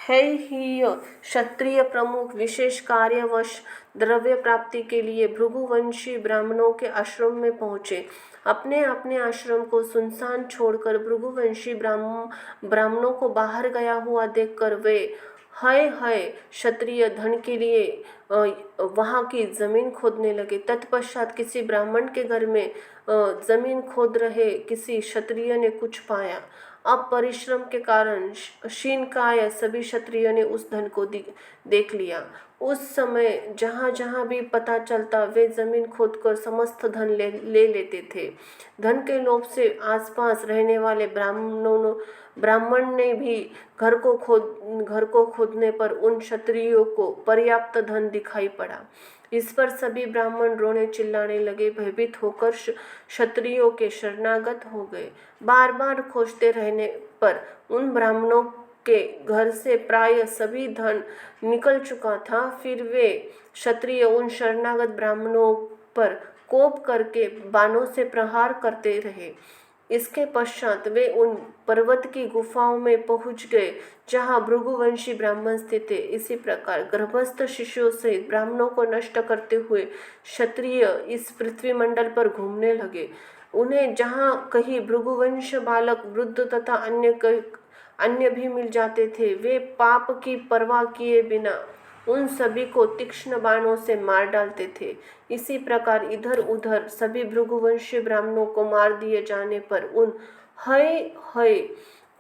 हैहीय क्षत्रिय प्रमुख विशेष कार्यवश द्रव्य प्राप्ति के लिए भृगुवंशी ब्राह्मणों के आश्रम में पहुँचे। अपने अपने आश्रम को सुनसान छोड़कर भृगुवंशी ब्राह्मणों को बाहर गया हुआ देखकर वे हाय क्षत्रिय धन के लिए वहाँ की जमीन खोदने लगे। तत्पश्चात किसी ब्राह्मण के घर में जमीन खोद रहे किसी क्षत्रिय ने कुछ पाया। अब परिश्रम के कारण क्षीणकाय सभी क्षत्रिय ने उस धन को देख लिया। उस समय जहाँ जहाँ भी पता चलता वे जमीन खोदकर समस्त धन ले लेते थे। धन के लोभ से आसपास रहने वाले ब्राह्मण ने भी घर को खोदने पर उन क्षत्रियों को पर्याप्त धन दिखाई पड़ा। इस पर सभी ब्राह्मण रोने चिल्लाने लगे, भयभीत होकर क्षत्रियों के शरणागत हो गए। बार बार खोजते रहने पर उन ब्राह्मणों के घर से प्राय सभी धन निकल चुका था। फिर वे क्षत्रिय उन शरणागत ब्राह्मणों पर कोप करके बाणों से प्रहार करते रहे। इसके पश्चात वे उन पर्वत की गुफाओं में पहुंच गए जहां भृगुवंशी ब्राह्मण स्थित थे। इसी प्रकार गर्भस्थ शिशुओं सहित ब्राह्मणों को नष्ट करते हुए क्षत्रिय इस पृथ्वी मंडल पर घूमने लगे। उन्हें जहां कहीं भृगुवंश बालक, वृद्ध तथा अन्य भी मिल जाते थे, वे पाप की परवाह किए बिना उन सभी को तीक्ष्ण बाणों से मार डालते थे। इसी प्रकार इधर उधर सभी भृगुवंशी ब्राह्मणों को मार दिए जाने पर उन हय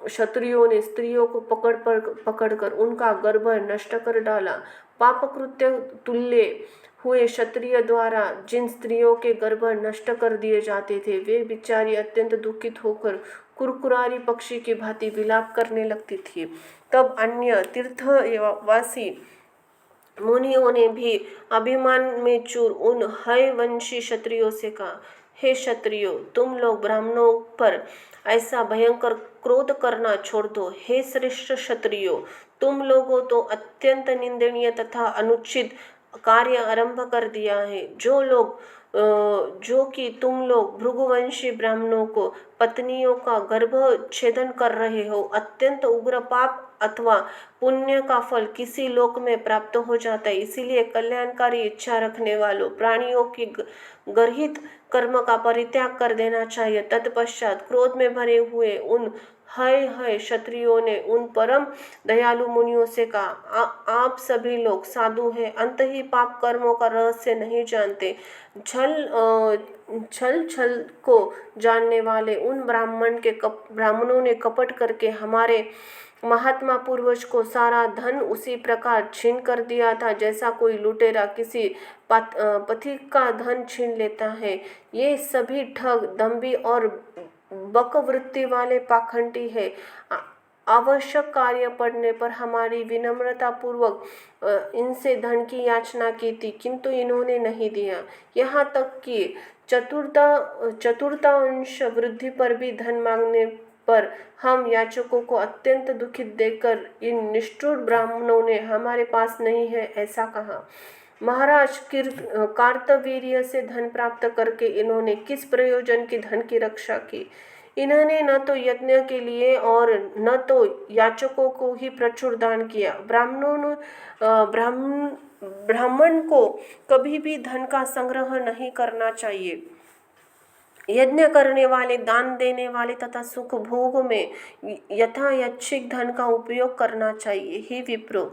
क्षत्रियों ने स्त्रियों को पकड़कर उनका गर्भ नष्ट कर डाला। पापकृत्य तुल्य हुए क्षत्रिय द्वारा जिन स्त्रियों के गर्भ नष्ट कर दिए जाते थे, वे बिचारी अत्यंत दुखित होकर कुरकुरारी पक्षी की भांति विलाप करने लगती थी। तब अन्य तीर्थवासी मुनियों ने भी अभिमान में चूर उन हयवंशी क्षत्रियों से कहा, हे क्षत्रियो, तुम लोग ब्राह्मणों पर ऐसा भयंकर क्रोध करना छोड़ दो। हे श्रेष्ठ क्षत्रियो, तुम लोगों तो अत्यंत निंदनीय तथा अनुचित कार्य आरंभ कर दिया है। जो कि तुम लोग भृगुवंशी ब्राह्मणों को पत्नियों का गर्भ छेदन कर रहे हो। अत्यंत उग्र पाप अथवा पुण्य का फल किसी लोक में प्राप्त हो जाता है। इसीलिए कल्याणकारी इच्छा रखने वालों प्राणियों की गर्हित कर्म का परित्याग कर देना चाहिए। तत्पश्चात क्रोध में भरे हुए उन हय क्षत्रियों ने उन परम दयालु मुनियों से कहा, आप सभी लोग साधु हैं, अंत ही पाप कर्मों का रहस्य नहीं जानते। छल को जानने वाले उन ब्राह्मणों ने कपट करके हमारे महात्मा पूर्वज को सारा धन उसी प्रकार छीन कर दिया था जैसा कोई लुटेरा किसी पथिक का धन छीन लेता है। ये सभी ठग, दंभी और बकवृत्ति वाले पाखंडी है। आवश्यक कार्य पड़ने पर हमारी विनम्रता पूर्वक इनसे धन की याचना की थी, किंतु इन्होंने नहीं दिया। यहाँ तक कि चतुर्थांश वृद्धि पर भी धन मांगने पर हम याचकों को अत्यंत दुखित देखकर इन निष्ठुर ब्राह्मणों ने हमारे पास नहीं है ऐसा कहा। महाराज, कार्तवीर्य से धन प्राप्त करके इन्होंने किस प्रयोजन की धन की रक्षा की? इन्होंने न तो यज्ञ के लिए और न तो याचकों को ही प्रचुर दान किया। ब्राह्मण को कभी भी धन का संग्रह नहीं करना चाहिए। यज्ञ करने वाले, दान देने वाले तथा सुख भोग में यथायच्छिक धन का उपयोग करना चाहिए। हे विप्रो,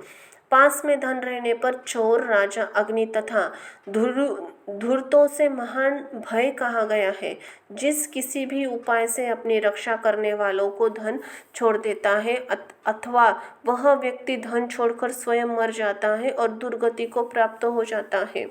पास में धन रहने पर चोर, राजा, अग्नि तथा धूर्तों से महान भय कहा गया है। जिस किसी भी उपाय से अपनी रक्षा करने वालों को धन छोड़ देता है अथवा वह व्यक्ति धन छोड़कर स्वयं मर जाता है और दुर्गति को प्राप्त हो जाता है।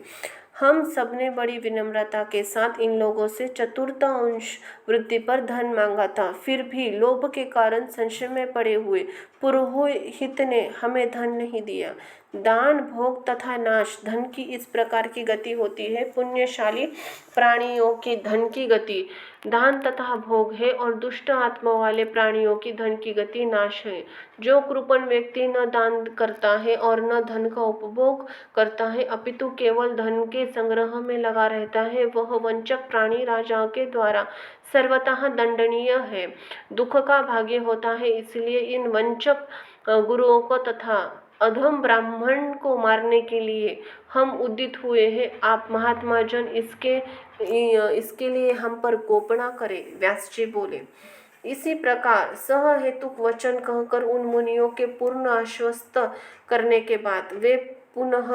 हम सबने बड़ी विनम्रता के साथ इन लोगों से चतुर्थांश वृद्धि पर धन मांगा था। फिर भी लोभ के कारण संशय में पड़े हुए पुरोहित ने हमें धन नहीं दिया। दान, भोग तथा नाश, धन की इस प्रकार की गति होती है। पुण्यशाली प्राणियों की धन की गति दान तथा भोग है और दुष्ट आत्मा वाले प्राणियों की धन की गति नाश है। जो कृपण व्यक्ति न दान करता है और न धन का उपभोग करता है अपितु केवल धन के संग्रह में लगा रहता है, वह वंचक प्राणी राजाओं के द्वारा सर्वतः दंडनीय है, दुख का भागी होता है। इसलिए इन वंचक गुरुओं को तथा अधम ब्राह्मण को मारने के लिए हम उद्यत हुए हैं। आप महात्मा जन इसके लिए हम पर कोपना करें। व्यास जी बोले। इसी प्रकार सह हेतुक वचन कहकर उन मुनियों के पूर्ण आश्वस्त करने के बाद वे पुनः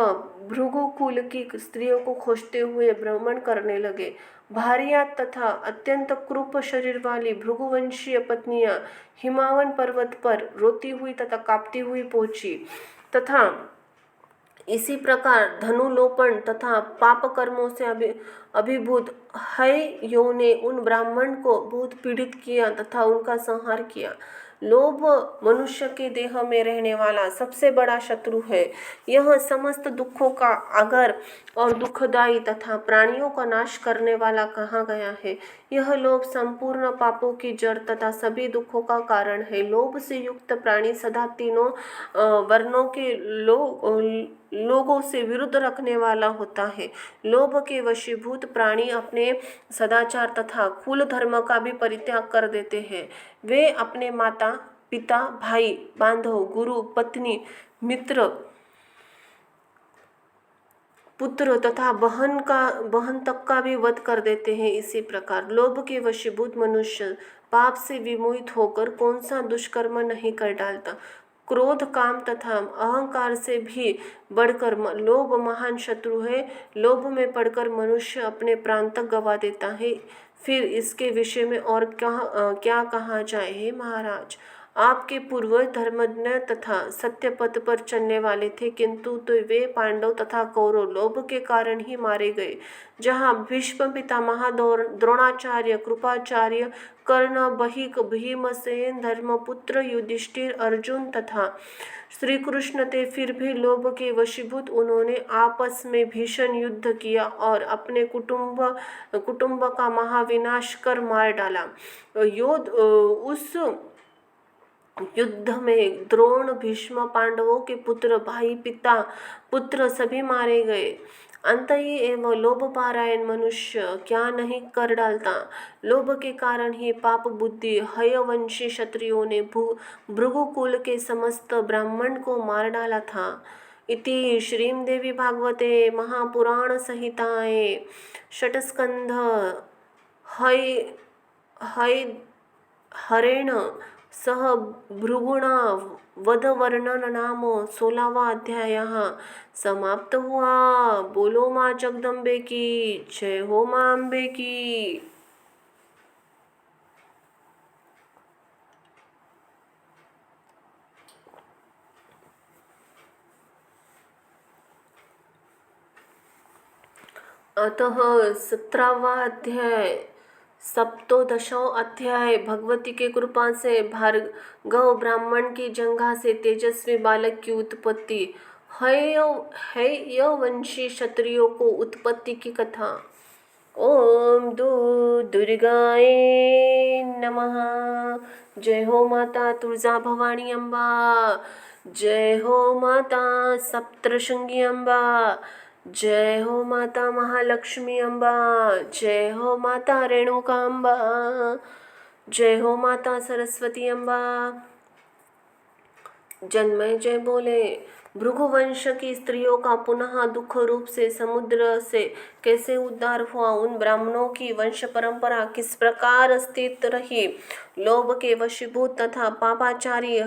भृगुकुल की स्त्रियों को खोजते हुए भ्रमण करने लगे। भार्या तथा अत्यंत क्रूप शरीर वाली भृगुवंशीय पत्नियां हिमावन पर्वत पर रोती हुई तथा कांपती हुई पहुंची तथा इसी प्रकार धनुलोपन तथा पाप कर्मों से अभिभूत हययों ने उन ब्राह्मण को बहुत पीड़ित किया तथा उनका संहार किया। लोभ मनुष्य के देह में रहने वाला सबसे बड़ा शत्रु है। यह समस्त दुखों का आगर और दुखदायी तथा प्राणियों का नाश करने वाला कहा गया है। यह लोभ संपूर्ण पापों की जड़ तथा सभी दुखों का कारण है। लोभ से युक्त प्राणी सदा तीनों वर्णों के लोगों से विरुद्ध रखने वाला होता है। लोभ के वशीभूत प्राणी अपने सदाचार तथा कुल धर्म का भी परित्याग कर देते हैं। वे अपने माता पिता, भाई, बांधव, गुरु, पत्नी, मित्र, पुत्र तथा बहन तक का भी वध कर देते हैं। इसी प्रकार लोभ के वशीभूत मनुष्य पाप से विमोहित होकर कौन सा दुष्कर्म नहीं कर डालता। क्रोध, काम तथा अहंकार से भी बढ़कर लोभ महान शत्रु है। लोभ में पड़कर मनुष्य अपने प्राण तक गंवा देता है। फिर इसके विषय में और क्या कहा जाए। हे महाराज, आपके पूर्वज धर्मज्ञ तथा सत्य पथ पर चलने वाले थे, किंतु तो वे पांडव तथा कौरव लोभ के कारण ही मारे गए। जहाँ भीष्म पितामह, द्रोणाचार्य, कृपाचार्य, कर्ण, बहिक, भीमसेन, धर्मपुत्र, युधिष्ठिर, अर्जुन तथा श्री कृष्ण थे, फिर भी लोभ के वशीभूत उन्होंने आपस में भीषण युद्ध किया और अपने कुटुंब का महाविनाश कर मार डाला। उस युद्ध में द्रोण, भीष्म, पांडवों के पुत्र, भाई, पिता, पुत्र सभी मारे गए। अंतही एवं लोभ पारायण मनुष्य क्या नहीं कर डालता। लोभ के कारण ही पाप बुद्धि हयवंशी क्षत्रियों ने भृगुकुल के समस्त ब्राह्मण को मार डाला था। इति श्रीमद्देवी भागवते महापुराण संहिताये षट्स्कंध हरेण सह भृगुणा वध वर्णन नाम 16वां अध्याय समाप्त हुआ। बोलो माँ जगदम्बे की जय हो, माँ अम्बे की। अतः 17वां अध्याय सप्तोदशों अध्याय भगवती के कृपा से भार्गव ब्राह्मण की जंघा से तेजस्वी बालक की उत्पत्ति। हयवंशी क्षत्रियों को उत्पत्ति की कथा। ओम दुर्गाए नमः। जय हो माता तुलजा भवानी अम्बा। जय हो माता सप्तशृंगी अम्बा। जय हो माता महालक्ष्मी अम्बा। जय हो माता रेणुका अम्बा। जय हो माता सरस्वती अम्बा। जन्मय जय बोले। भृगुवंश की स्त्रियों का पुनः दुख रूप से समुद्र से कैसे उद्धार हुआ, उन ब्राह्मणों की वंश परंपरा किस प्रकार स्थित रही, लोभ के वशीभूत तथा पापाचारी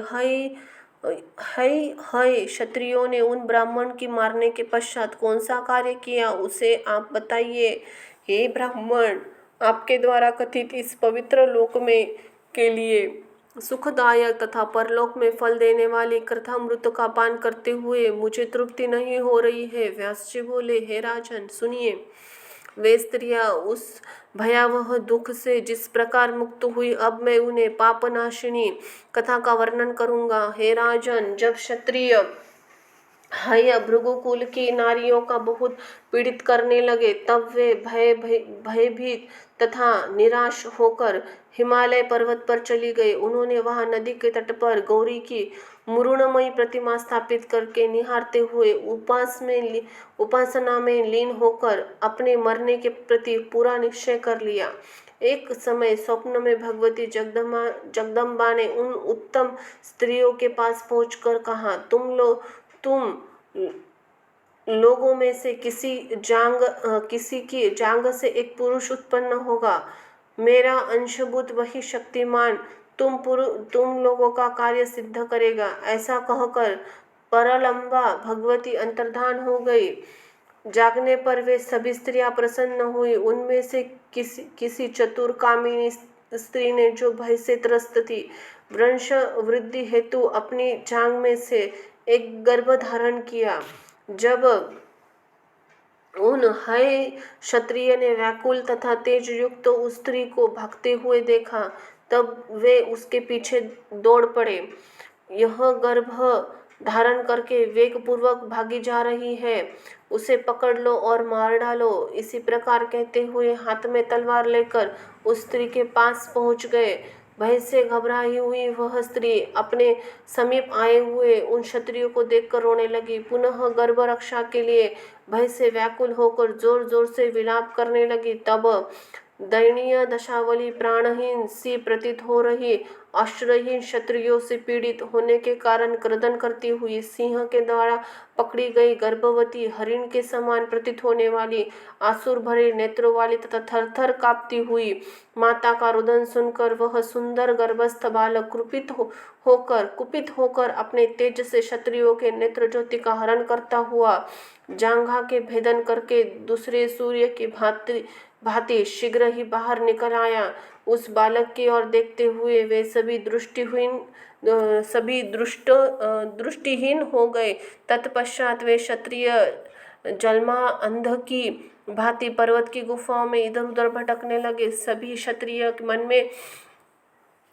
हय क्षत्रियों ने उन ब्राह्मण की मारने के पश्चात कौन सा कार्य किया, उसे आप बताइए। हे ब्राह्मण, आपके द्वारा कथित इस पवित्र लोक में के लिए सुखदायक तथा परलोक में फल देने वाली कृतामृत का पान करते हुए मुझे तृप्ति नहीं हो रही है। व्यास जी बोले, हे राजन सुनिए। वे स्त्रियां उस भयावह दुख से जिस प्रकार मुक्त हुई, अब मैं उन्हें पापनाशिनी कथा का वर्णन करूंगा। हे राजन, जब क्षत्रिय हय भृगुकुल की नारियों का बहुत पीड़ित करने लगे, तब वे भयभीत तथा निराश होकर हिमालय पर्वत पर चली गई। उन्होंने वहां नदी के तट पर गौरी की मुरुणमयी प्रतिमा स्थापित करके निहारते हुए उपासना में लीन होकर अपने मरने के प्रति पूरा निश्चय कर लिया। एक समय स्वप्न में भगवती जगदम्बा ने उन उत्तम स्त्रियों के पास पहुंचकर कहा, तुम लोगों में से किसी की जांग से एक पुरुष उत्पन्न होगा। मेरा अंशभूत वही शक्तिमान तुम लोगों का कार्य सिद्ध करेगा। ऐसा कहकर परलंबा भगवती अंतर्धान हो गई। जागने पर वे सभी स्त्रियां प्रसन्न हुई। उनमें से किसी चतुर कामिनी स्त्री ने, जो भय से त्रस्त थी, वंश वृद्धि हेतु अपनी जांग में से एक गर्भ धारण किया। जब उन हय क्षत्रिय ने व्याकुल तथा तेज युक्त उस स्त्री को भागते हुए देखा, तब वे उसके पीछे दौड़ पड़े। यह गर्भ धारण करके वेग पूर्वक भागी जा रही है, उसे पकड़ लो और मार डालो। इसी प्रकार कहते हुए हाथ में तलवार लेकर उस स्त्री के पास पहुंच गए। भय से घबराई हुई वह स्त्री अपने समीप आए हुए उन क्षत्रियों को देखकर रोने लगी। पुनः गर्भ रक्षा के लिए भय से व्याकुल होकर जोर जोर से विलाप करने लगी। तब दयनीय दशावली प्राणहीन सी प्रतीत हो रही, आश्रयहीन क्षत्रियों से पीड़ित होने के कारण क्रदन करती हुई, सिंह के द्वारा पकड़ी गई गर्भवती हरिण के समान प्रतीत होने वाली, आसुर भरे नेत्रों वाली तथा थर थर कांपती हुई माता का रुदन सुनकर वह सुंदर गर्भस्थ बालक कुपित होकर अपने तेज से क्षत्रियों के नेत्र ज्योति का हरण करता हुआ जांघा के भेदन करके दूसरे सूर्य की भांति भांति शीघ्र ही बाहर निकल आया। उस बालक की ओर देखते हुए वे सभी दृष्टिहीन हो गए। तत्पश्चात वे क्षत्रिय जलमा अंध की भांति पर्वत की गुफाओं में इधर उधर भटकने लगे। सभी क्षत्रिय मन में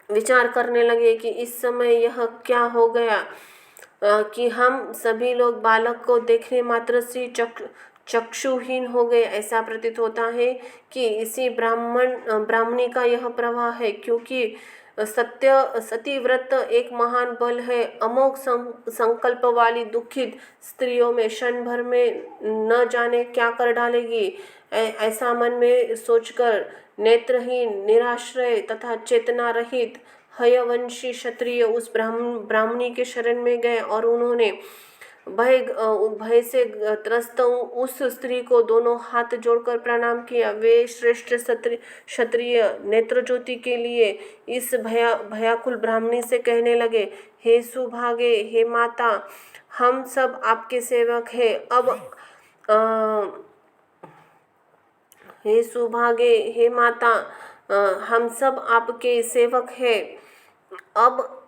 विचार करने लगे कि इस समय यह क्या हो गया कि हम सभी लोग बालक को देखने मात्र से चक्षुहीन हो गए। ऐसा प्रतीत होता है कि इसी ब्राह्मणी का यह प्रवाह है, क्योंकि सतीव्रत एक महान बल है। अमोघ संकल्प वाली दुखित स्त्रियों में क्षण भर में न जाने क्या कर डालेगी। ऐसा मन में सोचकर नेत्रहीन, निराश्रय तथा चेतना रहित हयवंशी क्षत्रिय उस ब्राह्मणी के शरण में गए और उन्होंने भय से त्रस्त उस स्त्री को दोनों हाथ जोड़कर प्रणाम किया। वे श्रेष्ठ क्षत्रिय नेत्र ज्योति के लिए इस भयाकुल ब्राह्मणी से कहने लगे, हे सुभागे, हे माता, हम सब आपके सेवक हैं। हे सुभागे, हे माता, हम सब आपके सेवक हैं। अब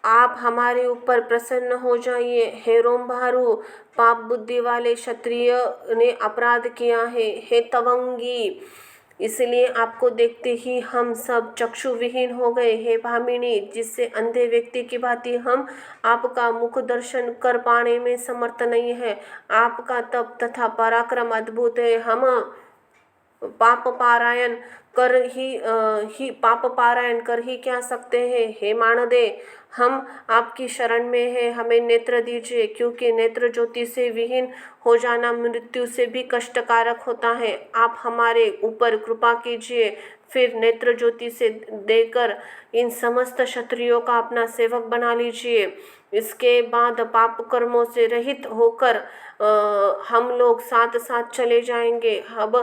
आप हमारे ऊपर प्रसन्न हो जाइए। हे रोमभारू, पाप बुद्धि वाले क्षत्रिय ने अपराध किया है। हे तवंगी, इसलिए आपको देखते ही हम सब चक्षु विहीन हो गए। हे भामिनी, जिससे अंधे व्यक्ति की भांति हम आपका मुख दर्शन कर पाने में समर्थ नहीं है। आपका तप तथा पराक्रम अद्भुत है। हम पाप पारायण कर ही क्या सकते हैं। हे मानदे, हम आपकी शरण में हैं, हमें नेत्र दीजिए, क्योंकि नेत्र ज्योति से विहीन हो जाना मृत्यु से भी कष्टकारक होता है। आप हमारे ऊपर कृपा कीजिए, फिर नेत्र ज्योति से देकर इन समस्त क्षत्रियों का अपना सेवक बना लीजिए। इसके बाद पाप कर्मों से रहित होकर हम लोग साथ साथ चले जाएंगे। अब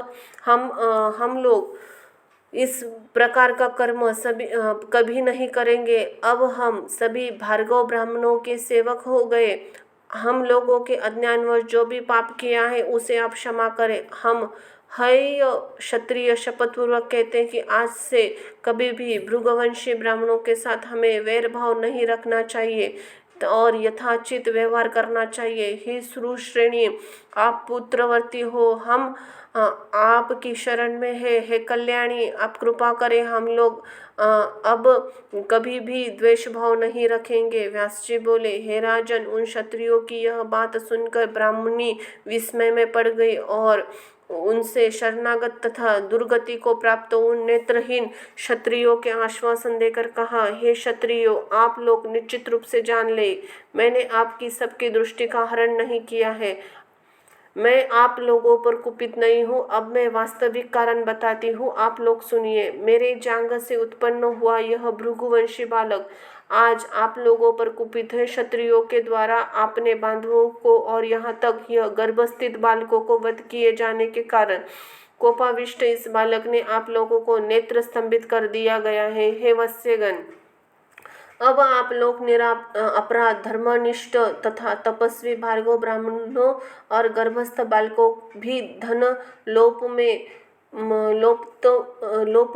हम लोग इस प्रकार का कर्म कभी नहीं करेंगे। अब हम सभी भार्गव ब्राह्मणों के सेवक हो गए। हम लोगों के अज्ञानवश जो भी पाप किया है उसे आप क्षमा करें। हम हय क्षत्रिय शपथपूर्वक कहते हैं कि आज से कभी भी भृगुवंशी ब्राह्मणों के साथ हमें वैर भाव नहीं रखना चाहिए और यथाचित व्यवहार करना चाहिए। हे श्रेणी, आप पुत्रवर्ती हो, हम आपकी शरण में है। हे कल्याणी, आप कृपा करें, हम लोग अब कभी भी द्वेष भाव नहीं रखेंगे। व्यास जी बोले, हे राजन, उन क्षत्रियों की यह बात सुनकर ब्राह्मणी विस्मय में पड़ गई और उनसे शरणागत तथा दुर्गति को प्राप्त उन नेत्रहीन क्षत्रियों के आश्वासन देकर कहा, हे क्षत्रियों, आप लोग निश्चित रूप से जान ले, मैंने आपकी सबकी दृष्टि का हरण नहीं किया है। मैं आप लोगों पर कुपित नहीं हूँ। अब मैं वास्तविक कारण बताती हूँ, आप लोग सुनिए। मेरे जांघ से उत्पन्न हुआ यह भृगुवंशी बालक आज आप लोगों पर कुपित है। क्षत्रियों के द्वारा आपने बांधवों को और यहाँ तक यह गर्भस्थित बालकों को वध किए जाने के कारण कोपाविष्ट इस बालक ने आप लोगों को नेत्र स्तंभित कर दिया गया है। हे वत्स्यगण, अब आप लोग अपराध धर्मनिष्ठ तथा तपस्वी भार्गव ब्राह्मणों और गर्भस्थ बालकों भी धन लोप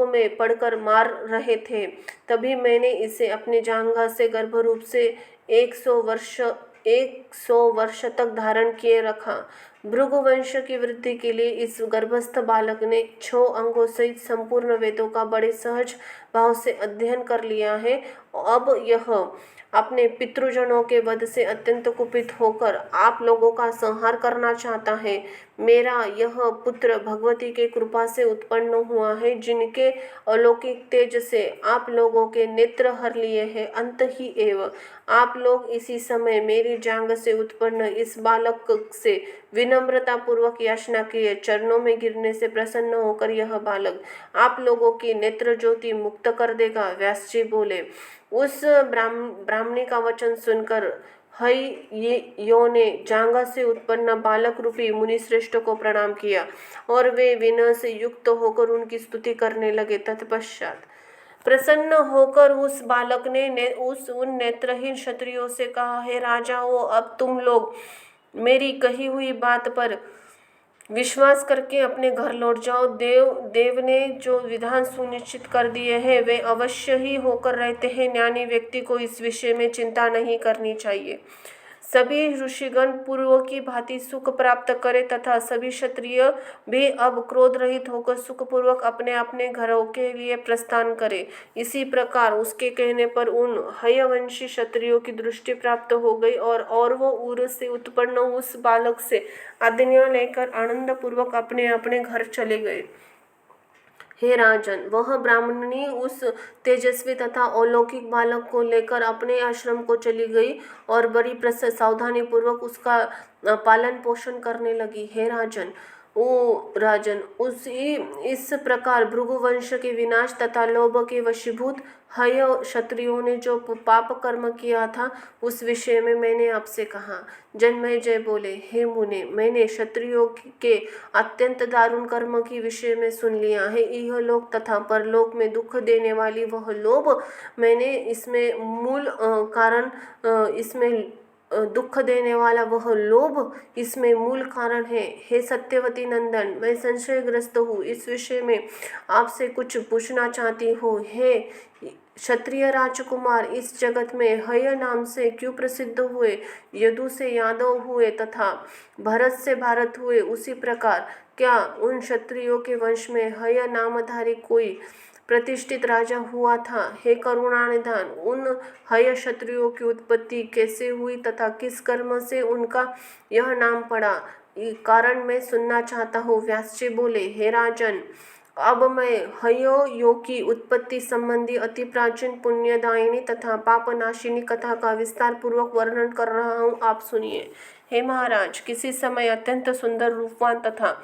में पड़कर मार रहे थे। तभी मैंने इसे अपनी जांघा से गर्भरूप से 100 वर्ष तक धारण किए रखा। भृगुवंश की वृद्धि के लिए इस गर्भस्थ बालक ने 6 अंगों सहित संपूर्ण वेदों का बड़े सहज भाव से अध्ययन कर लिया है। अब यह अपने पितृजनों के वध से अत्यंत कुपित होकर आप लोगों का संहार करना चाहता है। मेरा यह पुत्र भगवती के कृपा से उत्पन्न हुआ है, जिनके अलौकिक तेज से आप लोगों के नेत्र हर लिए हैं। अंत ही एवं आप लोग इसी समय मेरी जांघ से उत्पन्न इस बालक से विनम्रता पूर्वक याचना किए। चरणों में गिरने से प्रसन्न होकर यह बालक आप लोगों की नेत्र ज्योति मुक्त कर देगा। व्यास जी बोले, उस ब्राह्मणी का वचन सुनकर यो ने जांघा से उत्पन्न बालक रूपी मुनिश्रेष्ठ को प्रणाम किया और वे विनय से युक्त होकर उनकी स्तुति करने लगे। तत्पश्चात प्रसन्न होकर उस बालक ने उन नेत्रहीन क्षत्रियों से कहा, हे राजाओं, अब तुम लोग मेरी कही हुई बात पर विश्वास करके अपने घर लौट जाओ। देव ने जो विधान सुनिश्चित कर दिए हैं वे अवश्य ही होकर रहते हैं। ज्ञानी व्यक्ति को इस विषय में चिंता नहीं करनी चाहिए। सभी ऋषिगण पूर्व की भांति सुख प्राप्त करें तथा सभी क्षत्रिय भी अब क्रोध रहित होकर सुखपूर्वक अपने अपने घरों के लिए प्रस्थान करें। इसी प्रकार उसके कहने पर उन हयवंशी क्षत्रियों की दृष्टि प्राप्त हो गई और वो उर से उत्पन्न उस बालक से आज्ञा लेकर आनंद पूर्वक अपने अपने घर चले गए। हे राजन, वह ब्राह्मणी उस तेजस्वी तथा अलौकिक बालक को लेकर अपने आश्रम को चली गई और बड़ी सावधानी पूर्वक उसका पालन पोषण करने लगी। हे राजन, उसी इस प्रकार भृगुवंश के विनाश तथा लोभ के वशीभूत हय क्षत्रियों ने जो पाप कर्म किया था उस विषय में मैंने आपसे कहा। जन्मेजय बोले, हे मुने, मैंने क्षत्रियों के अत्यंत दारुण कर्म के विषय में सुन लिया है। यह लोक तथा परलोक में दुख देने वाली वह लोभ मैंने इसमें मूल कारण इसमें दुख देने वाला वह लोभ इसमें मूल कारण है। हे सत्यवती नंदन, मैं संशयग्रस्त हूँ, इस विषय में आपसे कुछ पूछना चाहती हूँ। हे क्षत्रिय राजकुमार, इस जगत में हय नाम से क्यों प्रसिद्ध हुए? यदु से यादव हुए तथा भरत से भारत हुए, उसी प्रकार क्या उन क्षत्रियों के वंश में हय नामधारी कोई प्रतिष्ठित राजा हुआ था? हे करुणानिधान, उन हय क्षत्रियों की उत्पत्ति कैसे हुई तथा किस कर्म से उनका यह नाम पड़ा, कारण मैं सुनना चाहता हूँ। व्यास जी बोले, हे राजन, अब मैं हयों की उत्पत्ति संबंधी अति प्राचीन पुण्यदायिनी तथा पापनाशिनी कथा का विस्तार पूर्वक वर्णन कर रहा हूँ, आप सुनिए। हे महाराज, किसी समय अत्यंत सुंदर रूपवान तथा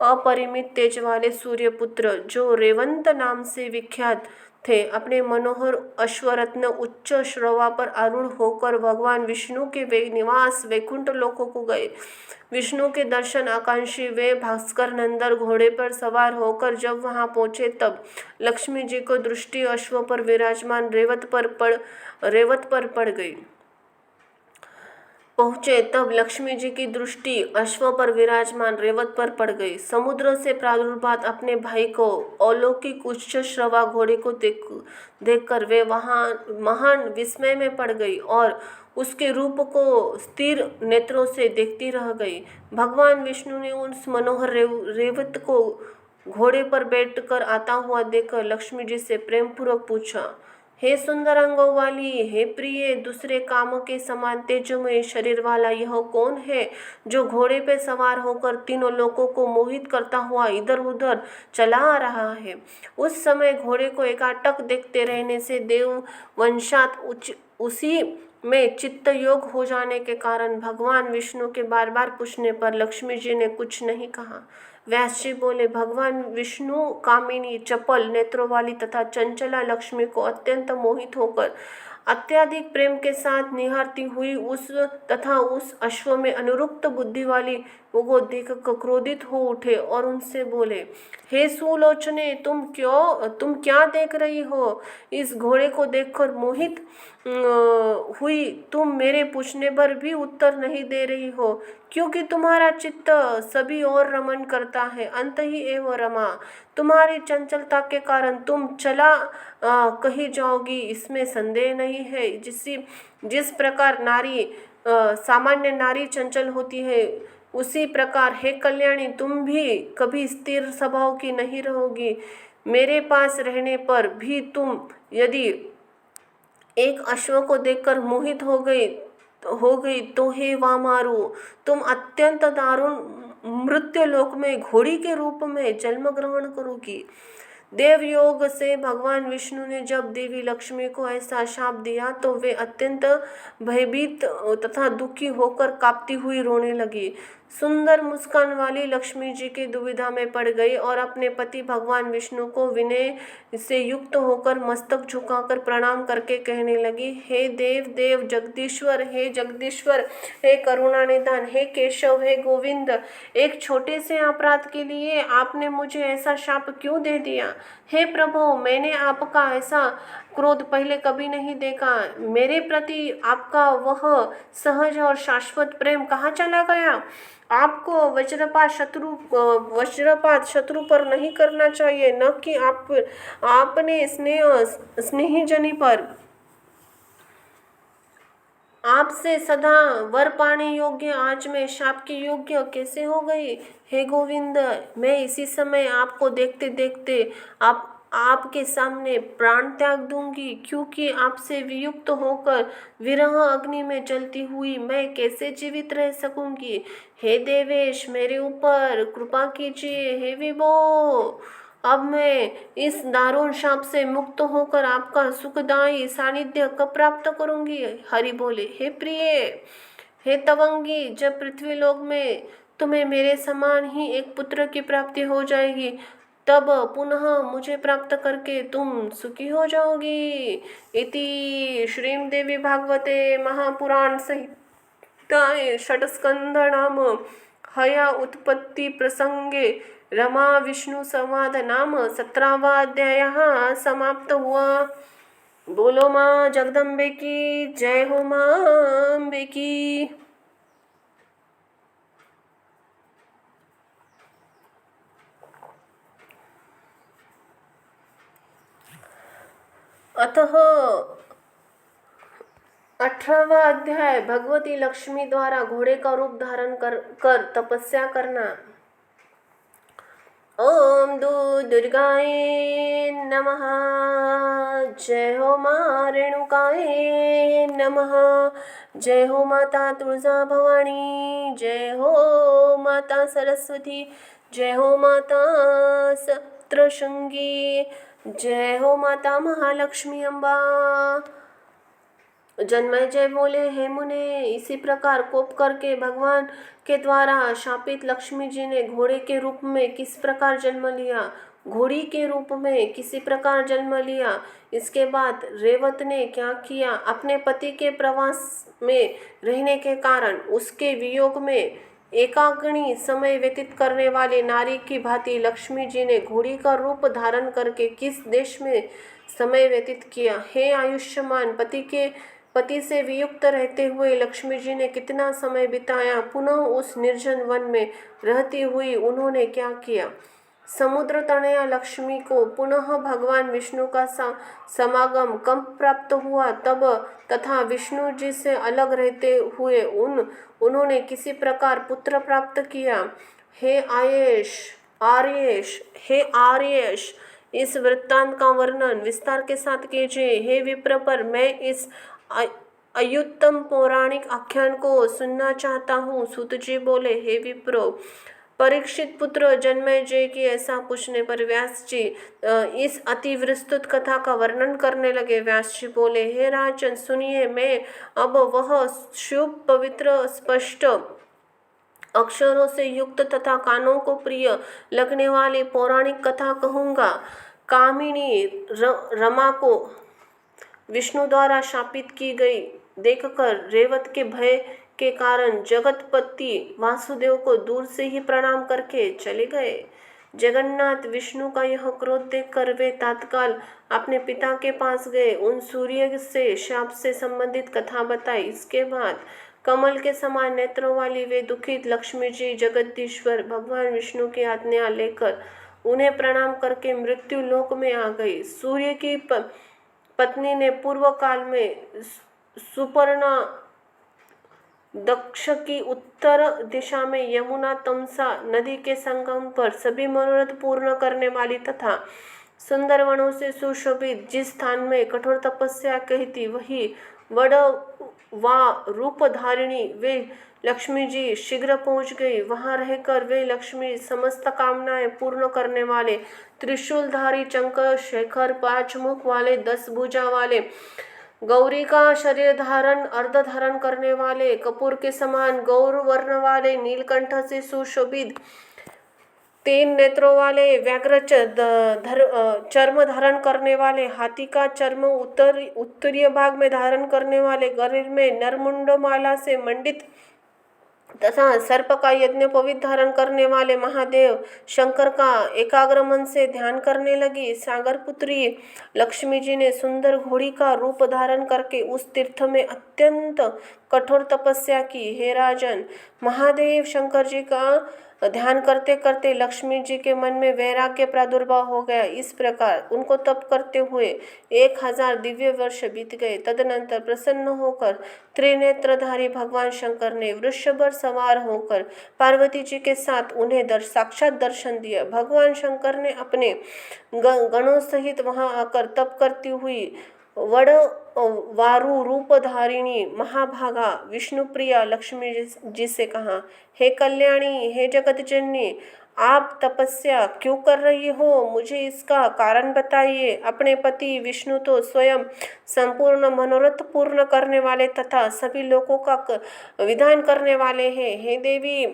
अपरिमित तेज वाले सूर्यपुत्र जो रेवंत नाम से विख्यात थे, अपने मनोहर अश्वरत्न उच्च श्रवा पर आरूढ़ होकर भगवान विष्णु के निवास वैकुंठ लोकों को गए। विष्णु के दर्शन आकांक्षी वे भास्कर नंदन घोड़े पर सवार होकर जब वहां पहुंचे तब लक्ष्मी जी को दृष्टि अश्व पर विराजमान रेवत पर पड़ गई। पहुँचे तब लक्ष्मी जी की दृष्टि अश्व पर विराजमान रेवत पर पड़ गई। समुद्र से प्रादुर्भात अपने भाई को अलौकिक उच्च श्रवा घोड़े को देखकर वे वहां महान विस्मय में पड़ गई और उसके रूप को स्थिर नेत्रों से देखती रह गई। भगवान विष्णु ने उस मनोहर रेवत को घोड़े पर बैठकर आता हुआ देखकर लक्ष्मी जी से प्रेम पूर्वक पूछा, हे सुंदर अंगों वाली, हे प्रिय, दूसरे कामों के समान तेजोमय शरीर वाला यह कौन है जो घोड़े पे सवार होकर तीनों लोगों को मोहित करता हुआ इधर उधर चला आ रहा है? उस समय घोड़े को एकाटक देखते रहने से देव वंशात उसी में चित्त योग हो जाने के कारण भगवान विष्णु के बार बार पूछने पर लक्ष्मी जी ने कुछ नहीं कहा। व्यास जी बोले, भगवान विष्णु कामिनी, चपल नेत्रों वाली तथा चंचला लक्ष्मी को अत्यंत मोहित होकर अत्यधिक प्रेम के साथ निहारती हुई उस अश्व में अनुरुक्त बुद्धि वाली वो देख क्रोधित हो उठे और उनसे बोले, हे सुलोचने, तुम क्या देख रही हो? इस घोड़े को देखकर मोहित हुई तुम मेरे पूछने पर भी उत्तर नहीं दे रही हो, क्योंकि तुम्हारा चित्त सभी और रमन करता है। अंत ही एवं रमा, तुम्हारी चंचलता के कारण तुम चला कहीं जाओगी, इसमें संदेह नहीं है। जिस प्रकार सामान्य नारी चंचल होती है, उसी प्रकार हे कल्याणी, तुम भी कभी स्थिर स्वभाव की नहीं रहोगी। मेरे पास रहने पर भी तुम यदि एक अश्व को देखकर मोहित हो गई तो हे वामारु, तुम अत्यंत दारुण मृत्यु लोक में घोड़ी के रूप में जन्म ग्रहण करोगी। देवयोग से भगवान विष्णु ने जब देवी लक्ष्मी को ऐसा शाप दिया तो वे अत्यंत भयभीत तथा दुखी होकर कांपती हुई रोने लगी। सुंदर मुस्कान वाली लक्ष्मी जी की दुविधा में पड़ गई और अपने पति भगवान विष्णु को विनय से युक्त होकर मस्तक झुकाकर प्रणाम करके कहने लगी, हे देव जगदीश्वर, हे जगदीश्वर, हे करुणानिधान, हे केशव, हे गोविंद, एक छोटे से अपराध के लिए आपने मुझे ऐसा शाप क्यों दे दिया? हे प्रभु, मैंने आपका ऐसा क्रोध पहले कभी नहीं देखा। मेरे प्रति आपका वह सहज और शाश्वत प्रेम कहाँ चला गया? आपको वज्रपात शत्रु पर नहीं करना चाहिए, न कि आपने स्नेही पर। आपसे सदा वर पाने योग्य आज मैं शाप के योग्य कैसे हो गई? हे गोविंद, मैं इसी समय आपको देखते देखते आपके सामने प्राण त्याग दूंगी, क्योंकि आपसे वियुक्त होकर विरह अग्नि में जलती हुई मैं कैसे जीवित रह सकूंगी? हे देवेश, मेरे ऊपर कृपा कीजिए। हे विभो, अब मैं इस दारुण शाप से मुक्त होकर आपका सुखदायी सानिध्य कब प्राप्त करूंगी? हरि बोले, हे प्रिय, हे तवंगी, जब पृथ्वीलोक में तुम्हें मेरे समान ही एक पुत्र की प्राप्ति हो जाएगी, तब पुनः मुझे प्राप्त करके तुम सुखी हो जाओगी। इति श्रीमद्देवी भागवते महापुराण संहिताये षट्स्कंध नाम हया उत्पत्ति प्रसंगे रमा विष्णु संवाद नाम 17वां अध्याय समाप्त हुआ। बोलो माँ जगदम्बे की जय हो, माँ अम्बे की। अतः 18वां अध्याय भगवती लक्ष्मी द्वारा घोड़े का रूप धारण कर तपस्या करना। ओम दुर्गाय नमः। जय हो माँ रेणुकाय नमः। जय हो माता तुलजा भवानी। जय हो माता सरस्वती। जय हो माता सप्तशृंगी। जय हो माता महालक्ष्मी अम्बा। जन्मेजय बोले, हे मुने, इसी प्रकार कोप करके भगवान के द्वारा शापित लक्ष्मी जी ने घोड़े के रूप में किस प्रकार जन्म लिया, घोड़ी के रूप में किसी प्रकार जन्म लिया। इसके बाद रेवत ने क्या किया? अपने पति के प्रवास में रहने के कारण उसके वियोग में एकाग्नि समय व्यतीत करने वाले नारी की भांति लक्ष्मी जी ने घोड़ी का रूप धारण करके किस देश में समय व्यतीत किया? हे आयुष्मान, पति से वियुक्त रहते हुए लक्ष्मी जी ने कितना समय बिताया? पुनः उस निर्जन वन में रहती हुई उन्होंने क्या किया? समुद्र तनया लक्ष्मी को पुनः भगवान विष्णु का समागम कब प्राप्त हुआ? तब तथा विष्णु जी से अलग रहते हुए उन्होंने किसी प्रकार पुत्र प्राप्त किया? हे आर्येश, इस वृत्तांत का वर्णन विस्तार के साथ कीजिए। हे विप्र, पर मैं इस अत्युत्तम पौराणिक आख्यान को सुनना चाहता हूँ। सूत जी बोले, हे विप्रो, परीक्षित पुत्र जन्मेजय की ऐसा पूछने पर व्यास जी इस अति विस्तृत कथा का वर्णन करने लगे। व्यास जी बोले, हे राजन, सुनिए, मैं अब वह शुभ पवित्र स्पष्ट अक्षरों से युक्त तथा कानों को प्रिय लगने वाली पौराणिक कथा कहूँगा। कामिनी रमा को विष्णु द्वारा शापित की गई देखकर रेवत के भय के कारण जगतपति वासुदेव को दूर से ही प्रणाम करके चले गए। जगन्नाथ विष्णु का यह क्रोध देखकर वे तत्काल अपने पिता के पास गए, उन सूर्य से शाप से संबंधित कथा बताई। इसके बाद कमल के समान नेत्रों वाली वे दुखित लक्ष्मी जी जगदीश्वर भगवान विष्णु की आज्ञा लेकर उन्हें प्रणाम करके मृत्यु लोक में आ गई। सूर्य की पत्नी ने पूर्व काल में सुपर्णा दक्ष की उत्तर दिशा में यमुना तमसा नदी के संगम पर सभी मनोरथ पूर्ण करने वाली तथा सुंदर वनों से सुशोभित जिस स्थान में कठोर तपस्या कही थी, वही वड वा रूप धारिणी वे लक्ष्मी जी शीघ्र पहुंच गई। वहां रहकर वे लक्ष्मी समस्त कामनाएं पूर्ण करने वाले त्रिशूलधारी चंकर शेखर 5 मुख वाले 10 भुजा वाले गौरी का शरीर धारण अर्ध धारण करने वाले कपूर के समान गौर वर्ण वाले नीलकंठ से सुशोभित 3 नेत्रों वाले व्याघ्र चर्म धारण करने वाले हाथी का चर्म उत्तरीय भाग में धारण करने वाले गरीर में नरमुंड माला से मंडित तथा सर्प का यज्ञ पवित्र धारण करने वाले महादेव शंकर का एकाग्र मन से ध्यान करने लगी। सागर पुत्री लक्ष्मी जी ने सुंदर घोड़ी का रूप धारण करके उस तीर्थ में अत्यंत कठोर तपस्या की। हे राजन, महादेव शंकर जी का ध्यान करते करते लक्ष्मी जी के मन में वैराग्य प्रादुर्भाव हो गया। इस प्रकार उनको तप करते हुए 1000 दिव्य वर्ष बीत गए। तदनंतर प्रसन्न होकर त्रिनेत्रधारी भगवान शंकर ने वृषभ पर सवार होकर पार्वती जी के साथ उन्हें साक्षात दर्शन दिया। भगवान शंकर ने अपने गणों सहित वहां आकर तप करती हुई वड़ वारु रूप धारिणी महाभागा विष्णुप्रिया लक्ष्मी जी से कहा, हे कल्याणी, हे जगत जननी, आप तपस्या क्यों कर रही हो? मुझे इसका कारण बताइए। अपने पति विष्णु तो स्वयं संपूर्ण मनोरथ पूर्ण करने वाले तथा सभी लोगों का विधान करने वाले हैं। हे देवी,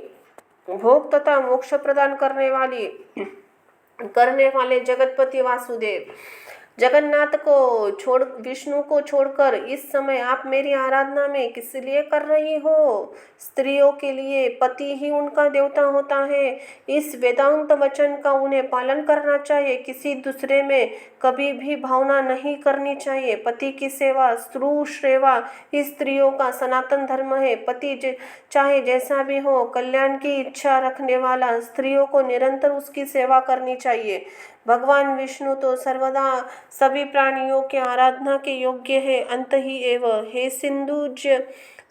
भोग तथा मोक्ष प्रदान करने वाले जगतपति वासुदेव, जगन्नाथ को छोड़ विष्णु को छोड़कर इस समय आप मेरी आराधना में किस लिए कर रही हो? स्त्रियों के लिए पति ही उनका देवता होता है। इस वेदांत वचन का उन्हें पालन करना चाहिए। किसी दूसरे में कभी भी भावना नहीं करनी चाहिए। पति की सेवा श्रेवा ही स्त्रियों का सनातन धर्म है। पति चाहे जैसा भी हो, कल्याण की इच्छा रखने वाला स्त्रियों को निरंतर उसकी सेवा करनी चाहिए। भगवान विष्णु तो सर्वदा सभी प्राणियों के आराधना के योग्य है। अंत ही एवं हे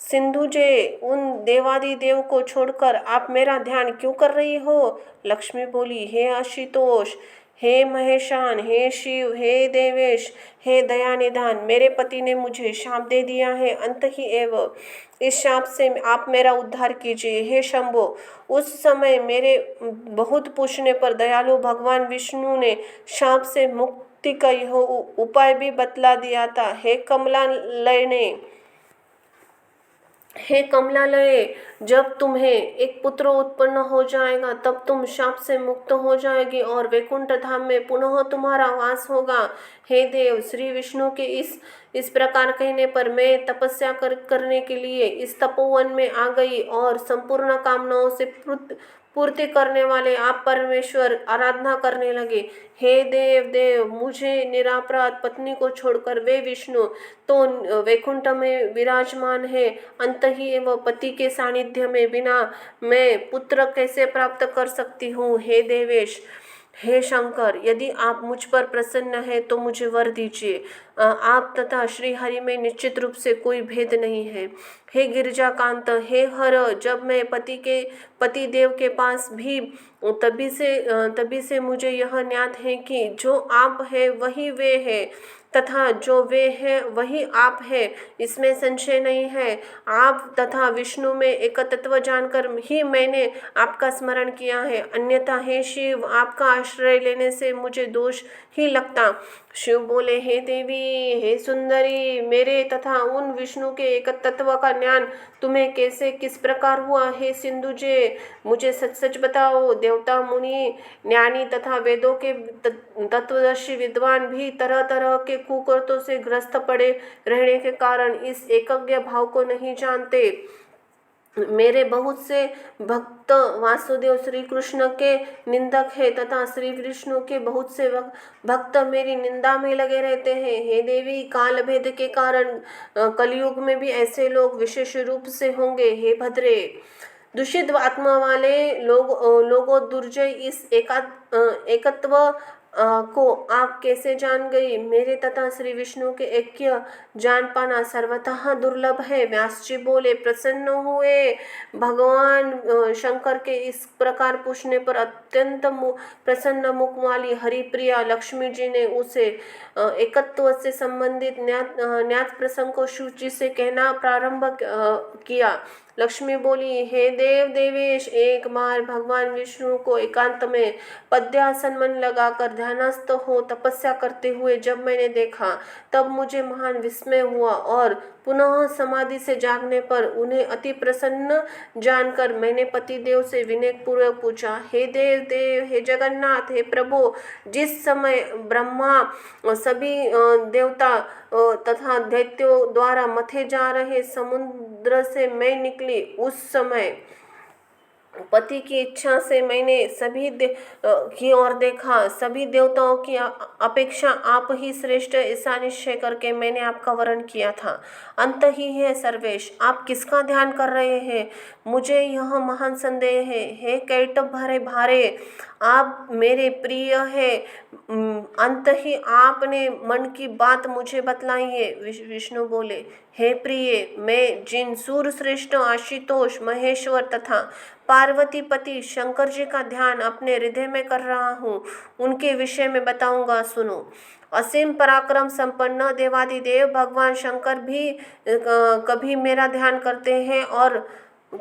सिंधुजे, उन देवादिदेव को छोड़कर आप मेरा ध्यान क्यों कर रही हो? लक्ष्मी बोली, हे आशुतोष, हे महेशान, हे शिव, हे देवेश, हे दयानिधान, मेरे पति ने मुझे शाप दे दिया है। अंत ही एवं इस शाप से आप मेरा उद्धार कीजिए। हे शंभो, उस समय मेरे बहुत पूछने पर दयालु भगवान विष्णु ने शाप से मुक्ति का यह उपाय भी बतला दिया था। हे कमलालये, जब तुम्हें एक पुत्र उत्पन्न हो जाएगा तब तुम शाप से मुक्त हो जाएगी और वैकुंठ धाम में पुनः तुम्हारा वास होगा। हे देव, श्री विष्णु के इस प्रकार कहने पर मैं तपस्या करने के लिए इस तपोवन में आ गई और संपूर्ण कामनाओं से पूर्ति करने वाले आप परमेश्वर आराधना करने लगे। हे देव, मुझे निरापराध पत्नी को छोड़कर वे विष्णु तो वैकुंठ में विराजमान है। अंत ही एवं पति के सानिध्य में बिना मैं पुत्र कैसे प्राप्त कर सकती हूँ? हे देवेश, हे शंकर, यदि आप मुझ पर प्रसन्न हैं तो मुझे वर दीजिए। आप तथा श्री हरि में निश्चित रूप से कोई भेद नहीं है। हे गिरिजाकांत, हे हर, जब मैं पति देव के पास भी तभी से मुझे यह ज्ञात है कि जो आप है वही वे है तथा जो वे है वही आप है, इसमें संशय नहीं है। आप तथा विष्णु में एक तत्व जानकर ही मैंने आपका स्मरण किया है, अन्यथा हे शिव, आपका आश्रय लेने से मुझे दोष ही लगता। शिव बोले, हे देवी, हे सुंदरी, मेरे तथा उन विष्णु के एक तत्व का ज्ञान तुम्हें कैसे किस प्रकार हुआ? हे सिंधुजे, मुझे सच सच बताओ। देवता, मुनि, ज्ञानी तथा वेदों के तत्वदर्शी विद्वान भी तरह तरह के कुकर्तों से ग्रस्त पड़े रहने के कारण इस एकज्ञ भाव को नहीं जानते। मेरे बहुत से भक्त वासुदेव श्री कृष्ण के निंदक है तथा श्री विष्णु के बहुत से भक्त मेरी निंदा में लगे रहते हैं। हे देवी, काल भेद के कारण कलयुग में भी ऐसे लोग विशेष रूप से होंगे। हे भद्रे, दूषित आत्मा वाले लोगों दुर्जय इस एकत्व को आप कैसे जान गई? मेरे तथा श्री विष्णु के ऐक्य जान पाना सर्वतः दुर्लभ है। व्यास जी बोले, प्रसन्न हुए भगवान शंकर के इस प्रकार पूछने पर अत्यंत प्रसन्न मुख वाली हरिप्रिया लक्ष्मी जी ने उसे एकत्व से संबंधित ज्ञात प्रसंग को शुचि से कहना प्रारंभ किया। लक्ष्मी बोली, हे देवेश, एक बार भगवान विष्णु को एकांत में पद्यासन मन लगाकर ध्यानस्थ हो तपस्या करते हुए जब मैंने देखा तब मुझे महान विस्मय हुआ और पुनः समाधि से जागने पर उन्हें अति प्रसन्न जानकर मैंने पतिदेव से विनय पूर्वक पूछा, हे देव देव, हे जगन्नाथ, हे प्रभु, जिस समय ब्रह्मा सभी देवता तथा दैत्यों द्वारा मथे जा रहे समुद्र से मैं निकली, उस समय पति की इच्छा से मैंने सभी की ओर देखा। सभी देवताओं की अपेक्षा आप ही श्रेष्ठ, ऐसा निश्चय करके मैंने आपका वर्ण किया था। अंत ही है सर्वेश, आप किसका ध्यान कर रहे हैं? मुझे यह महान संदेह है। हे कैटभ भरे भारे, आप मेरे प्रिय है। अंत ही आपने मन की बात मुझे बतलाई है। विष्णु बोले, हे प्रिय, मैं जिन सूर्य श्रेष्ठ आशुतोष महेश्वर तथा पार्वती पति शंकर जी का ध्यान अपने हृदय में कर रहा हूँ, उनके विषय में बताऊंगा, सुनो। असीम पराक्रम संपन्न देवादिदेव भगवान शंकर भी कभी मेरा ध्यान करते हैं और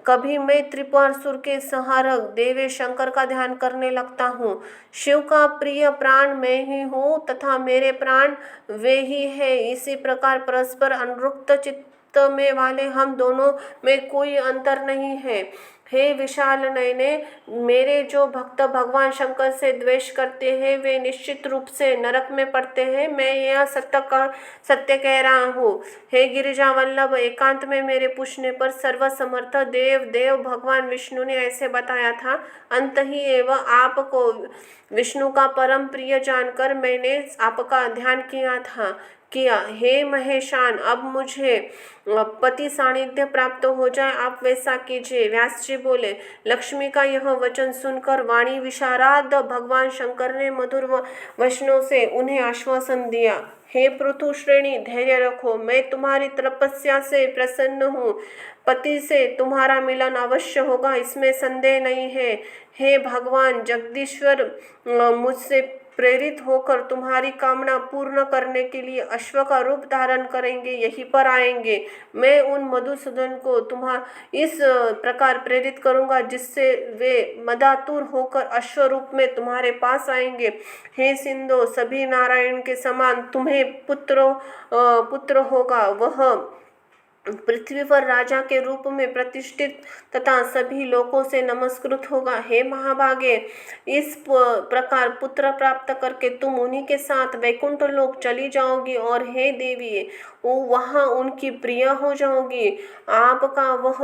कभी मैं त्रिपुरासुर के संहारक देवेश शंकर का ध्यान करने लगता हूँ। शिव का प्रिय प्राण मैं ही हूँ तथा मेरे प्राण वे ही है। इसी प्रकार परस्पर अनुरक्त चित्त में वाले हम दोनों में कोई अंतर नहीं है। हे विशाल नयने, मेरे जो भक्त भगवान शंकर से द्वेष करते हैं वे निश्चित रूप से नरक में पड़ते हैं, मैं यह सत्य कह रहा हूँ। हे गिरिजा वल्लभ, एकांत में मेरे पूछने पर सर्वसमर्थ देव भगवान विष्णु ने ऐसे बताया था। अंत ही एवं आपको विष्णु का परम प्रिय जानकर मैंने आपका ध्यान किया। हे महेशान, अब मुझे पति सानिध्य प्राप्त हो जाए, आप वैसा कीजिए। व्यास जी बोले, लक्ष्मी का यह वचन सुनकर वाणी विशारद भगवान शंकर ने मधुर वचनों से उन्हें आश्वासन दिया। हे पृथु श्रेणी, धैर्य रखो, मैं तुम्हारी तपस्या से प्रसन्न हूँ। पति से तुम्हारा मिलन अवश्य होगा, इसमें संदेह नहीं है। हे भगवान जगदीश्वर, मुझसे प्रेरित होकर तुम्हारी कामना पूर्ण करने के लिए अश्व का रूप धारण करेंगे, यहीं पर आएंगे। मैं उन मधुसूदन को इस प्रकार प्रेरित करूंगा जिससे वे मदातुर होकर अश्व रूप में तुम्हारे पास आएंगे। हे सिंधु, सभी नारायण के समान तुम्हें पुत्र होगा। वह पृथ्वी पर राजा के रूप में प्रतिष्ठित तथा सभी लोकों से नमस्कृत होगा। हे महाभागे, इस प्रकार पुत्र प्राप्त करके तुम उन्हीं के साथ वैकुंठ लोक चली जाओगी और हे देवी, वहाँ उनकी प्रिय हो जाओगी। आपका वह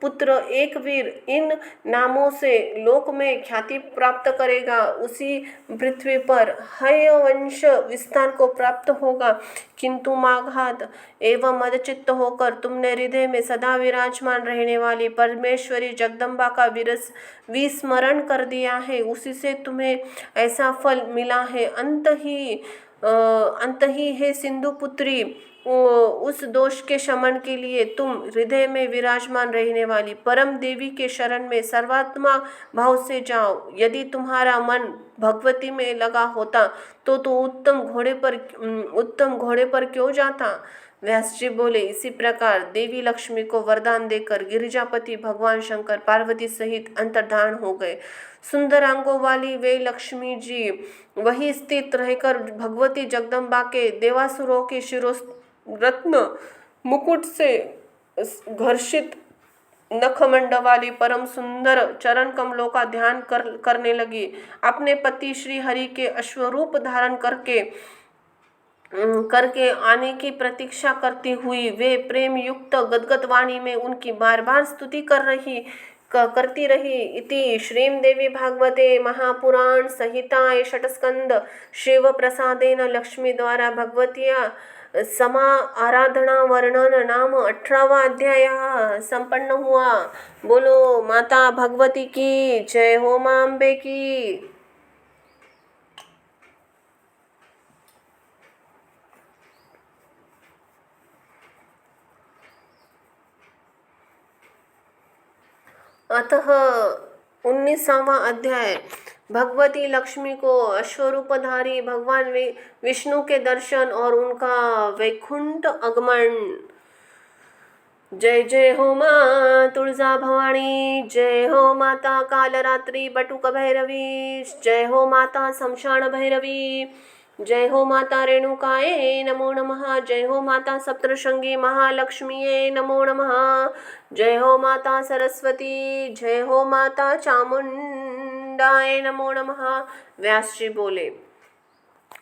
पुत्र एक वीर इन नामों से लोक में ख्याति प्राप्त करेगा। उसी पृथ्वी पर हयवंश विस्तार को प्राप्त होगा। किंतु माघात एवं मदचित्त होकर तुमने हृदय में सदा विराजमान रहने वाली परमेश्वरी जगदम्बा का विस्मरण कर दिया है, उसी से तुम्हें ऐसा फल मिला है। अंत ही है सिंधु पुत्री, उस दोष के शमन के लिए तुम हृदय में विराजमान रहने वाली परम देवी के शरण में सर्वात्मा भाव से जाओ। यदि तुम्हारा मन भगवती में लगा होता तो उत्तम घोड़े पर क्यों जाता? व्यास जी बोले, इसी प्रकार देवी लक्ष्मी को वरदान देकर गिरिजापति भगवान शंकर पार्वती सहित अंतर्धान हो गए। सुंदर अंगों वाली वे लक्ष्मी जी वही स्थित रहकर भगवती जगदम्बा के देवासुरों के रत्न मुकुट से घर्षित नखमंड वाली परम सुंदर चरण कमलों का ध्यान करने लगी। अपने पति श्री हरि के अश्वरूप धारण करके आने की प्रतीक्षा करती हुई वे प्रेम युक्त गदगद वाणी में उनकी बार बार स्तुति करती रही। इति श्रीमदेवी भागवते महापुराण संहिताय षट्स्कंद शिव प्रसादेन लक्ष्मी द्वारा भगवतिया समा आराधना वर्णन नाम 18वां अध्याय संपन्न हुआ। बोलो माता भगवती की जय हो, मां अम्बे की। अतः 19वां अध्याय। भगवती लक्ष्मी को अश्वरूपधारी भगवान विष्णु के दर्शन और उनका वैकुंठ आगमन। जय जय हो माँ तुलजा भवानी, जय हो माता कालरात्रि बटुक भैरवी, जय हो माता शमशान भैरवी, जय हो माता रेणुकाये नमो नमः। जय हो माता सप्तशृंगी महालक्ष्मीये नमो नमः। जय हो माता सरस्वती, जय हो माता चामुंडाय नमो नमः। व्यास जी बोले,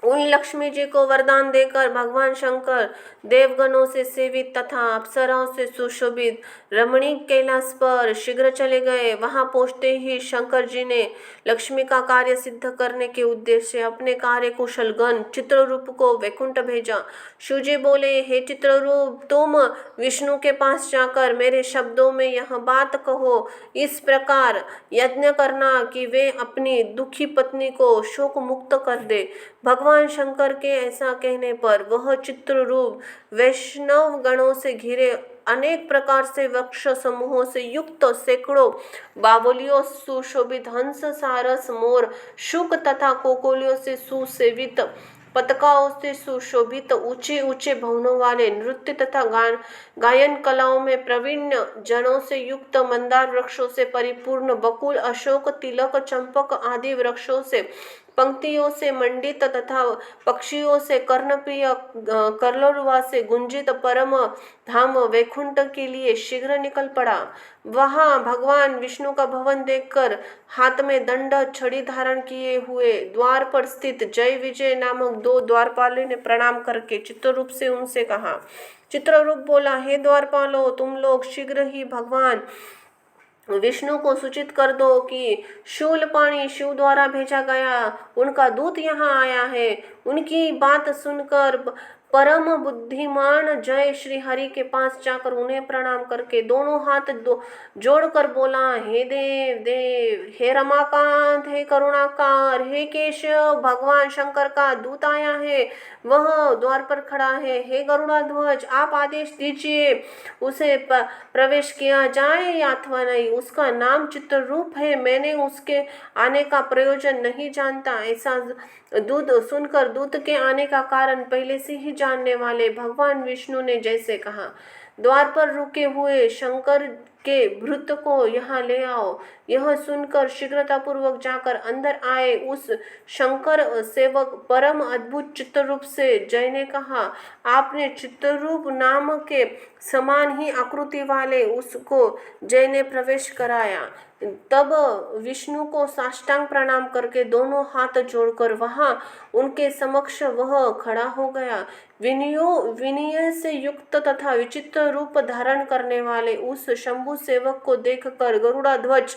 उन लक्ष्मी जी को वरदान देकर भगवान शंकर देवगणों से सेवित तथा अप्सराओं से सुशोभित रमणीक कैलाश पर शीघ्र चले गए। वहां पहुंचते ही शंकर जी ने लक्ष्मी का कार्य सिद्ध करने के उद्देश्य से अपने कार्य कुशल गण चित्ररूप को वैकुंठ भेजा। शिव जी बोले, हे चित्ररूप, तुम विष्णु के पास जाकर मेरे शब्दों में यह बात कहो, इस प्रकार यज्ञ करना कि वे अपनी दुखी पत्नी को शोक मुक्त कर दे। भगवान शंकर के ऐसा कहने पर वह चित्ररूप वैष्णव गणों से घिरे अनेक प्रकार से वृक्ष समूहों से युक्त सैकड़ों बावलियों सुशोभित हंस, सारस, मोर, शुक तथा कोकोलियों से सुसेवित पताकाओं से सुशोभित ऊंचे ऊंचे भवनों वाले नृत्य तथा गायन कलाओं में प्रवीण जनों से युक्त मंदार वृक्षों से परिपूर्ण बकुल, अशोक, तिलक, चंपक आदि वृक्षों से पंक्तियों से मंडित तथा पक्षियों से कर्णप्रिय कलरवा से गुंजित परम धाम वैकुंठ के लिए शीघ्र निकल पड़ा। वहां भगवान विष्णु का भवन देखकर हाथ में दंड छड़ी धारण किए हुए द्वार पर स्थित जय विजय नामक 2 द्वारपालों ने प्रणाम करके चित्ररूप से उनसे कहा। चित्ररूप बोला, हे द्वारपालों, तुम लोग शीघ्र ही भगवान विष्णु को सूचित कर दो कि शूलपाणी शिव द्वारा भेजा गया उनका दूत यहाँ आया है। उनकी बात सुनकर परम बुद्धिमान जय श्री हरि के पास जाकर उन्हें प्रणाम करके दोनों हाथ जोड़कर बोला, हे देव देव, हे रमाकांत, हे करुणाकार, हे केशव, भगवान शंकर का दूत आया है, वह द्वार पर खड़ा है। हे गरुड़ाध्वज, आप आदेश दीजिए उसे प्रवेश किया जाए या अथवा नहीं। उसका नाम चित्ररूप है, मैंने उसके आने का प्रयोजन नहीं जानता। ऐसा दूत सुनकर दूत के आने का कारण पहले से ही जानने वाले भगवान विष्णु ने जैसे कहा, द्वार पर रुके हुए शंकर के भृत्य को यहाँ ले आओ। यह सुनकर शीघ्रतापूर्वक जाकर अंदर आए उस शंकर सेवक परम अद्भुत चित्ररूप से जय ने कहा, आपने चित्ररूप नाम के समान ही आकृति वाले उसको जय ने प्रवेश कराया। तब विष्णु को साष्टांग प्रणाम करके दोनों हाथ जोड़कर वहां उनके समक्ष वह खड़ा हो गया। विनय से युक्त तथा विचित्र रूप धारण करने वाले उस शंभु सेवक को देखकर गरुड़ाध्वज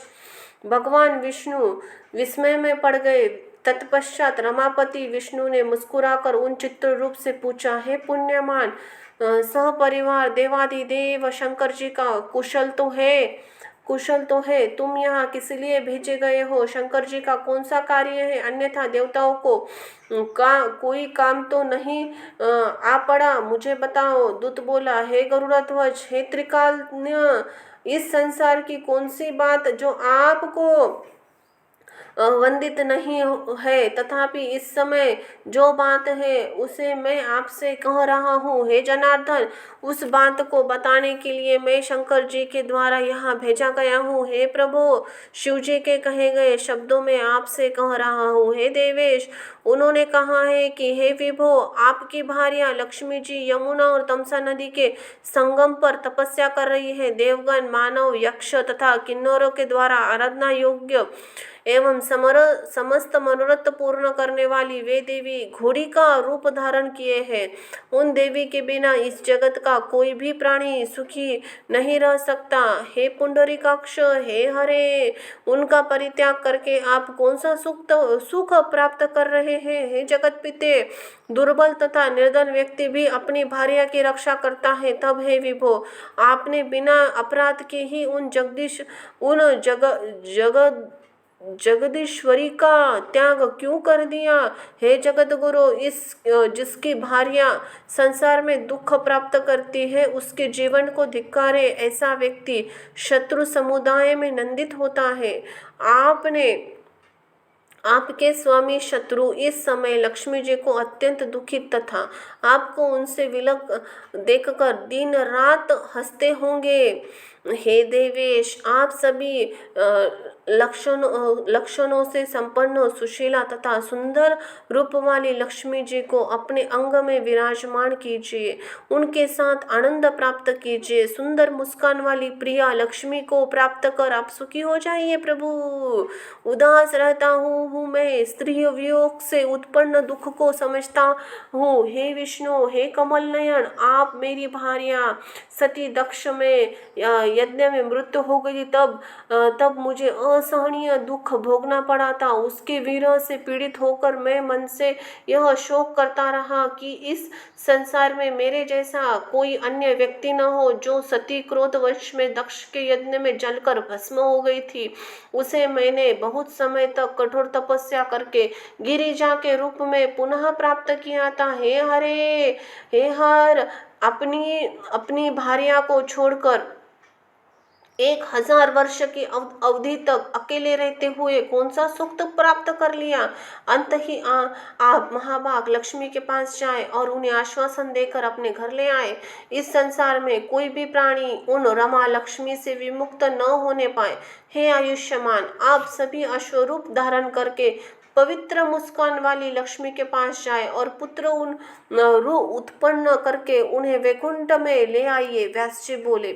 भगवान विष्णु विस्मय में पड़ गए। तत्पश्चात रमापति विष्णु ने मुस्कुराकर उन चित्र रूप से पूछा, हे पुण्यमान सहपरिवार देवादिदेव शंकर जी का कुशल तो है, तुम यहाँ किस लिए भेजे गए हो? शंकर जी का कौन सा कार्य है? अन्यथा देवताओं को कोई काम तो नहीं आ पड़ा, मुझे बताओ। दूत बोला, हे गरुड़ध्वज, हे त्रिकालज्ञ, इस संसार की कौन सी बात जो आपको वंदित नहीं है, तथापि इस समय जो बात है उसे मैं आपसे कह रहा हूँ। हे जनार्दन, उस बात को बताने के लिए मैं शंकर जी के द्वारा यहाँ भेजा गया हूँ। हे प्रभु, शिव जी के कहे गए शब्दों में आपसे कह रहा हूँ। हे देवेश, उन्होंने कहा है कि हे विभो, आपकी भार्या लक्ष्मी जी यमुना और तमसा नदी के संगम पर तपस्या कर रही है। देवगण, मानव, यक्ष तथा किन्नरों के द्वारा आराधना योग्य एवं समस्त मनोरथ पूर्ण करने वाली वे देवी घोड़ी का रूप धारण किए हैं। उन देवी के बिना इस जगत का कोई भी प्राणी सुखी नहीं रह सकता। हे पुंडरीकाक्ष, हे हरे, उनका परित्याग करके आप कौन सा सुख प्राप्त कर रहे हैं? हे जगत पिते, दुर्बल तथा निर्धन व्यक्ति भी अपनी भार्या की रक्षा करता है। तब हे विभो, आपने बिना अपराध के ही उन जगदीश्वरी का त्याग क्यों कर दिया? हे जगत गुरु, जिसकी भार्या संसार में दुख प्राप्त करती है उसके जीवन को धिक्कारे ऐसा व्यक्ति शत्रु समुदाय में नंदित होता है। आपके स्वामी शत्रु इस समय लक्ष्मी जी को अत्यंत दुखित तथा आपको उनसे विलग देखकर दिन रात हंसते होंगे। हे देवेश, आप सभी लक्षणों से संपन्न सुशीला तथा सुंदर रूप वाली लक्ष्मी जी को अपने अंग में विराजमान कीजिए, उनके साथ आनंद प्राप्त कीजिए। सुंदर मुस्कान वाली प्रिया लक्ष्मी को प्राप्त कर आप सुखी हो जाइए प्रभु। उदास रहता हूँ मैं, स्त्री वियोग से उत्पन्न दुख को समझता हूँ। हे विष्णु, हे कमल नयन, आप मेरी भार्या सती दक्ष में यज्ञ में मृत्यु हो गई, तब मुझे असहनीय दुख भोगना पड़ा था। उसके विरह से पीड़ित होकर मैं मन से यह शोक करता रहा कि इस संसार में मेरे जैसा कोई अन्य व्यक्ति न हो जो सती क्रोधवश में दक्ष के यज्ञ में जलकर भस्म हो गई थी। उसे मैंने बहुत समय तक कठोर तपस्या करके गिरिजा के रूप में पुनः प्राप्त किया था। हे हरे, हे हर, अपनी भार्या को छोड़कर 1000 वर्ष की अवधि तक अकेले रहते हुए कौन सा सुख तो प्राप्त कर लिया। अंत ही आप महाभाग लक्ष्मी के पास जाए और उन्हें आश्वासन देकर अपने घर ले आए। इस संसार में कोई भी प्राणी उन रमा लक्ष्मी से विमुक्त न होने पाए। हे आयुष्मान, आप सभी अश्वरूप धारण करके पवित्र मुस्कान वाली लक्ष्मी के पास जाए और पुत्र उन उत्पन्न करके उन्हें वैकुंठ में ले आइए। व्यास जी बोले,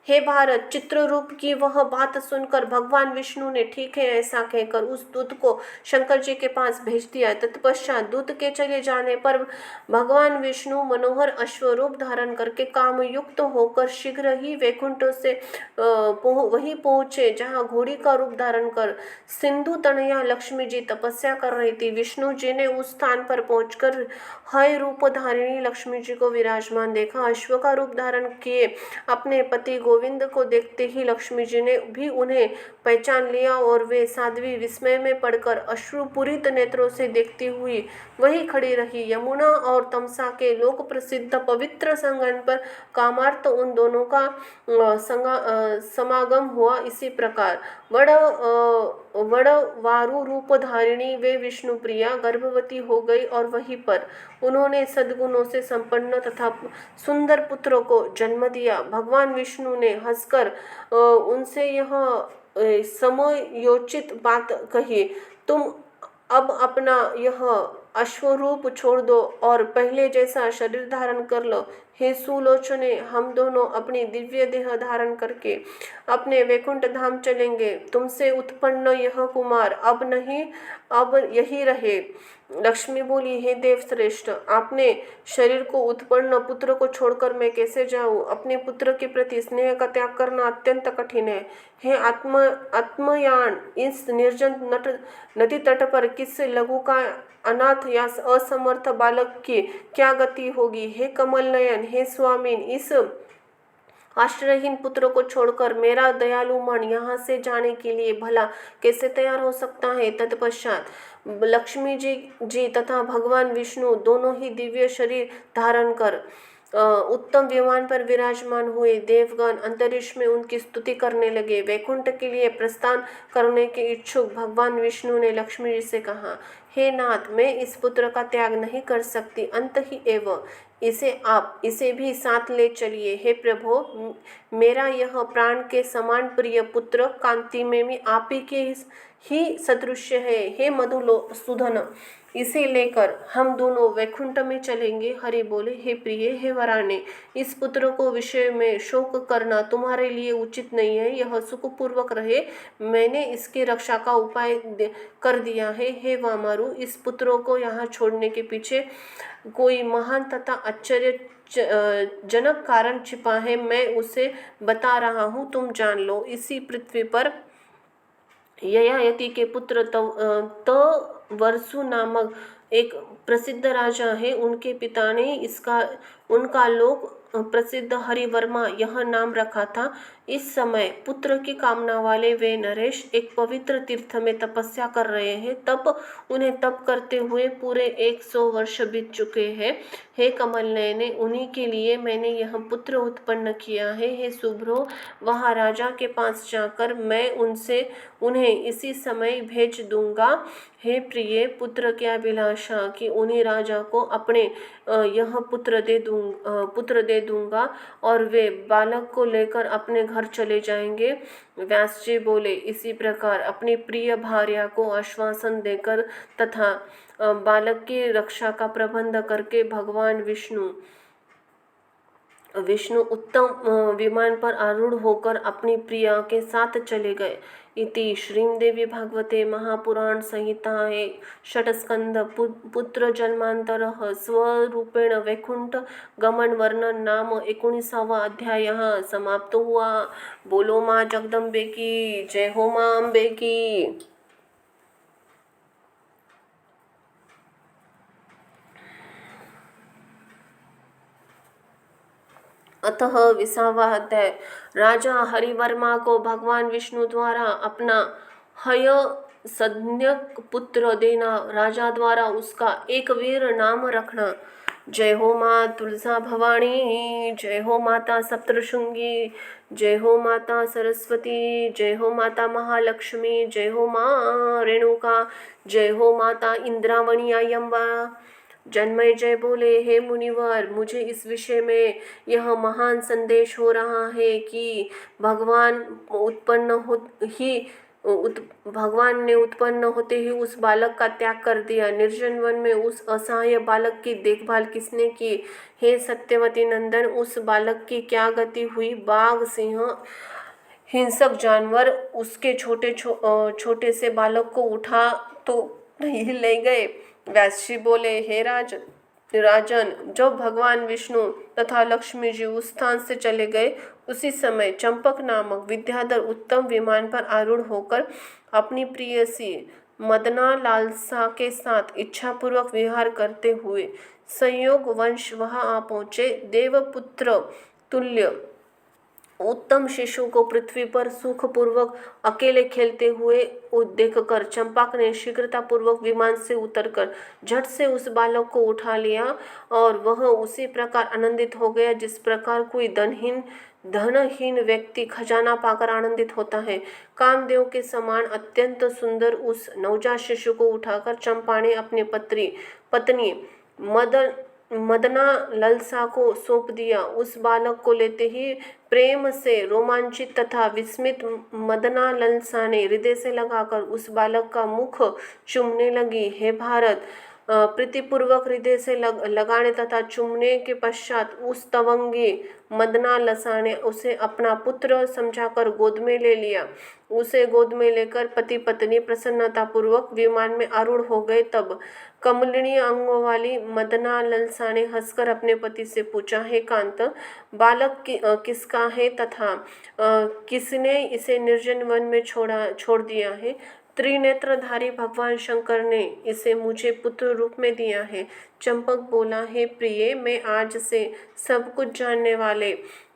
हे भारत, चित्र रूप की वह बात सुनकर भगवान विष्णु ने ठीक है ऐसा कहकर उस दूत को शंकर जी के पास भेज दिया। तत्पश्चात दूत के चले जाने पर भगवान विष्णु मनोहर अश्वरूप धारण करके काम युक्त होकर शीघ्र ही वैकुंठ से वही पहुँचे जहाँ घोड़ी का रूप धारण कर सिंधु तनया लक्ष्मी जी तपस्या कर रही थी। विष्णु जी ने उस स्थान पर पहुंचकर हय रूप धारिणी लक्ष्मी जी को विराजमान देखा। अश्व का रूप धारण किए अपने पति गोविंद को देखते ही लक्ष्मी जी ने भी उन्हें पहचान लिया और वे साध्वी विस्मय में पड़कर अश्रुपूरित नेत्रों से देखती हुई वही खड़ी रही। यमुना और तमसा के लोक प्रसिद्ध पवित्र संगम पर कामार्थ उन दोनों का समागम हुआ। इसी प्रकार वड़ वारु रूप धारिणी वे विष्णु प्रिया गर्भवती हो गई और वहीं पर उन्होंने सद्गुणों से संपन्न तथा सुंदर पुत्र को जन्म दिया। भगवान विष्णु ने हंसकर उनसे यह समयोचित बात कही, तुम अब अपना यह अश्वरूप छोड़ दो और पहले जैसा शरीर धारण कर लो। हे सुलोचने, हम दोनों अपनी दिव्य देह धारण करके अपने वैकुंठ धाम चलेंगे। तुमसे उत्पन्न यह कुमार अब नहीं, अब यही रहे। लक्ष्मी बोली, हे देव श्रेष्ठ, आपने शरीर को उत्पन्न पुत्र को छोड़कर मैं कैसे जाऊं? अपने पुत्र के प्रति स्नेह का त्याग करना अत्यंत कठिन है। हे आत्मयान, इस निर्जन नदी तट पर किस लघु का अनाथ या असमर्थ बालक की क्या गति होगी? हे कमल नयन, हे स्वामीन, इस आश्रयहीन पुत्र को छोड़कर मेरा दयालु मन यहाँ से जाने के लिए भला कैसे तैयार हो सकता है? तत्पश्चात लक्ष्मी जी तथा भगवान विष्णु दोनों ही दिव्य शरीर धारण कर उत्तम विमान पर विराजमान हुए। देवगण अंतरिक्ष में उनकी स्तुति करने लगे। वैकुंठ के लिए प्रस्थान करने के इच्छुक भगवान विष्णु ने लक्ष्मी जी से कहा, हे नाथ, मैं इस पुत्र का त्याग नहीं कर सकती, अंत ही एवं इसे भी साथ ले चलिए। हे प्रभो, मेरा यह प्राण के समान प्रिय पुत्र कांति में भी आप ही सदृश्य है। हे मधुसूदन, इसे लेकर हम दोनों वैकुंठ में चलेंगे। हरि बोले, हे प्रिय, हे वराने, इस पुत्र को विषय में शोक करना तुम्हारे लिए उचित नहीं है। यह सुखपूर्वक रहे, मैंने इसकी रक्षा का उपाय कर दिया है। हे वामारु, इस पुत्र को यहाँ छोड़ने के पीछे कोई महान तथा आश्चर्य जनक कारण छिपा है। मैं उसे बता रहा हूँ, तुम जान लो। इसी पृथ्वी पर ययाति के पुत्र तवर्सु नामक एक प्रसिद्ध राजा है। उनके पिता ने उनका लोक प्रसिद्ध हरिवर्मा यह नाम रखा था। इस समय पुत्र की कामना वाले वे नरेश एक पवित्र तीर्थ में तपस्या कर रहे हैं। तब उन्हें तप करते हुए पूरे 100 वर्ष बीत चुके हैं। हे कमल नयने, उन्हीं के लिए मैंने यह पुत्र उत्पन्न किया है। हे शुभ्रो, वहाँ राजा के पास जाकर मैं उन्हें इसी समय भेज दूंगा। हे प्रिय, पुत्र की अभिलाषा कि उन्हीं राजा को अपने यह पुत्र दे दूंगा। पुत्र दे दूंगा और वे बालक को लेकर अपने घर चले जाएंगे। व्यास जी बोले, इसी प्रकार अपनी प्रिय भार्या को आश्वासन देकर तथा बालक की रक्षा का प्रबंध करके भगवान विष्णु उत्तम विमान पर आरूढ़ होकर अपनी प्रिया के साथ चले गए। इति श्रीमदेवी भागवते महापुराण संहिताये षट्स्कंद पुत्र जन्मांतरः स्वरूपेण वैकुंठ गमन वर्णन नाम 19वां अध्याय समाप्त हुआ। बोलो माँ जगदम्बे की जय हो, माँ अम्बे की। अतः 20वां अध्याय। राजा हरिवर्मा को भगवान विष्णु द्वारा अपना हय संज्ञक पुत्र देना, राजा द्वारा उसका एक वीर नाम रखना। जय हो माँ तुलसा भवानी, जय हो माता सप्तशृंगी, जय हो माता सरस्वती, जय हो माता महालक्ष्मी, जय हो माँ रेणुका, जय हो माता इंद्रावणी अयंबा। जन्मय जय बोले, हे मुनिवर, मुझे इस विषय में यह महान संदेश हो रहा है कि भगवान ने उत्पन्न होते ही उस बालक का त्याग कर दिया। निर्जन वन में उस असहाय बालक की देखभाल किसने की? हे सत्यवती नंदन, उस बालक की क्या गति हुई? बाघ, सिंह, हिंसक जानवर उसके छोटे से बालक को उठा तो नहीं ले गए? व्यास जी बोले, हे राजन, जब भगवान विष्णु तथा लक्ष्मी जी उस स्थान से चले गए, उसी समय चंपक नामक विद्याधर उत्तम विमान पर आरूढ़ होकर अपनी प्रियसी मदना लालसा के साथ इच्छापूर्वक विहार करते हुए संयोग वंश वहां आ पहुंचे। देवपुत्र तुल्य उत्तम शिशु को पृथ्वी पर सुखपूर्वक अकेले खेलते हुए देखकर चंपक ने शीघ्रतापूर्वक विमान से उतरकर झट से उस बालक को उठा लिया और वह उसी प्रकार आनंदित हो गया जिस प्रकार कोई धनहीन व्यक्ति खजाना पाकर आनंदित होता है। कामदेव के समान अत्यंत सुंदर उस नवजात शिशु को उठाकर चंपा ने अपनी पत्नी मदना ललसा को सौंप दिया। उस बालक को लेते ही प्रेम से रोमांचित तथा विस्मित मदना ललसा ने हृदय से लगाकर उस बालक का मुख चूमने लगी। हे भारत, प्रीतिपूर्वक हृदय से लगाने तथा चूमने के पश्चात उस तवंगी मदना ललसा ने उसे अपना पुत्र समझाकर गोद में ले लिया। उसे गोद में लेकर पति पत्नी प्रसन्नतापूर्वक विमान में आरूढ़ हो गए। तब कमलिनी अंगों वाली मदना ललसा ने हंसकर अपने पति से पूछा, हे कांत, बालक किसका है तथा किसने इसे निर्जन वन में छोड़ दिया है? त्रिनेत्रधारी भगवान शंकर ने इसे मुझे पुत्र रूप में दिया है। चंपक बोला, हे प्रिय, मैं आज से सब कुछ जानने वाले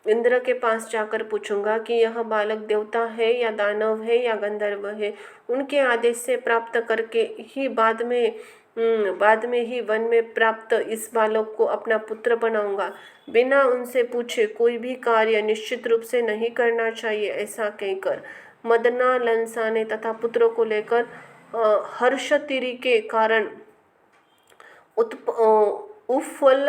इंद्र के पास जाकर पूछूंगा कि यह बालक देवता है या दानव है या गंधर्व है। उनके आदेश से प्राप्त करके ही बाद में ही वन में प्राप्त इस बालक को अपना पुत्र बनाऊंगा। बिना उनसे पूछे कोई भी कार्य निश्चित रूप से नहीं करना चाहिए। ऐसा कहकर मदना ललसा ने तथा पुत्र को लेकर हर्षतिरी के कारण उफ़्फल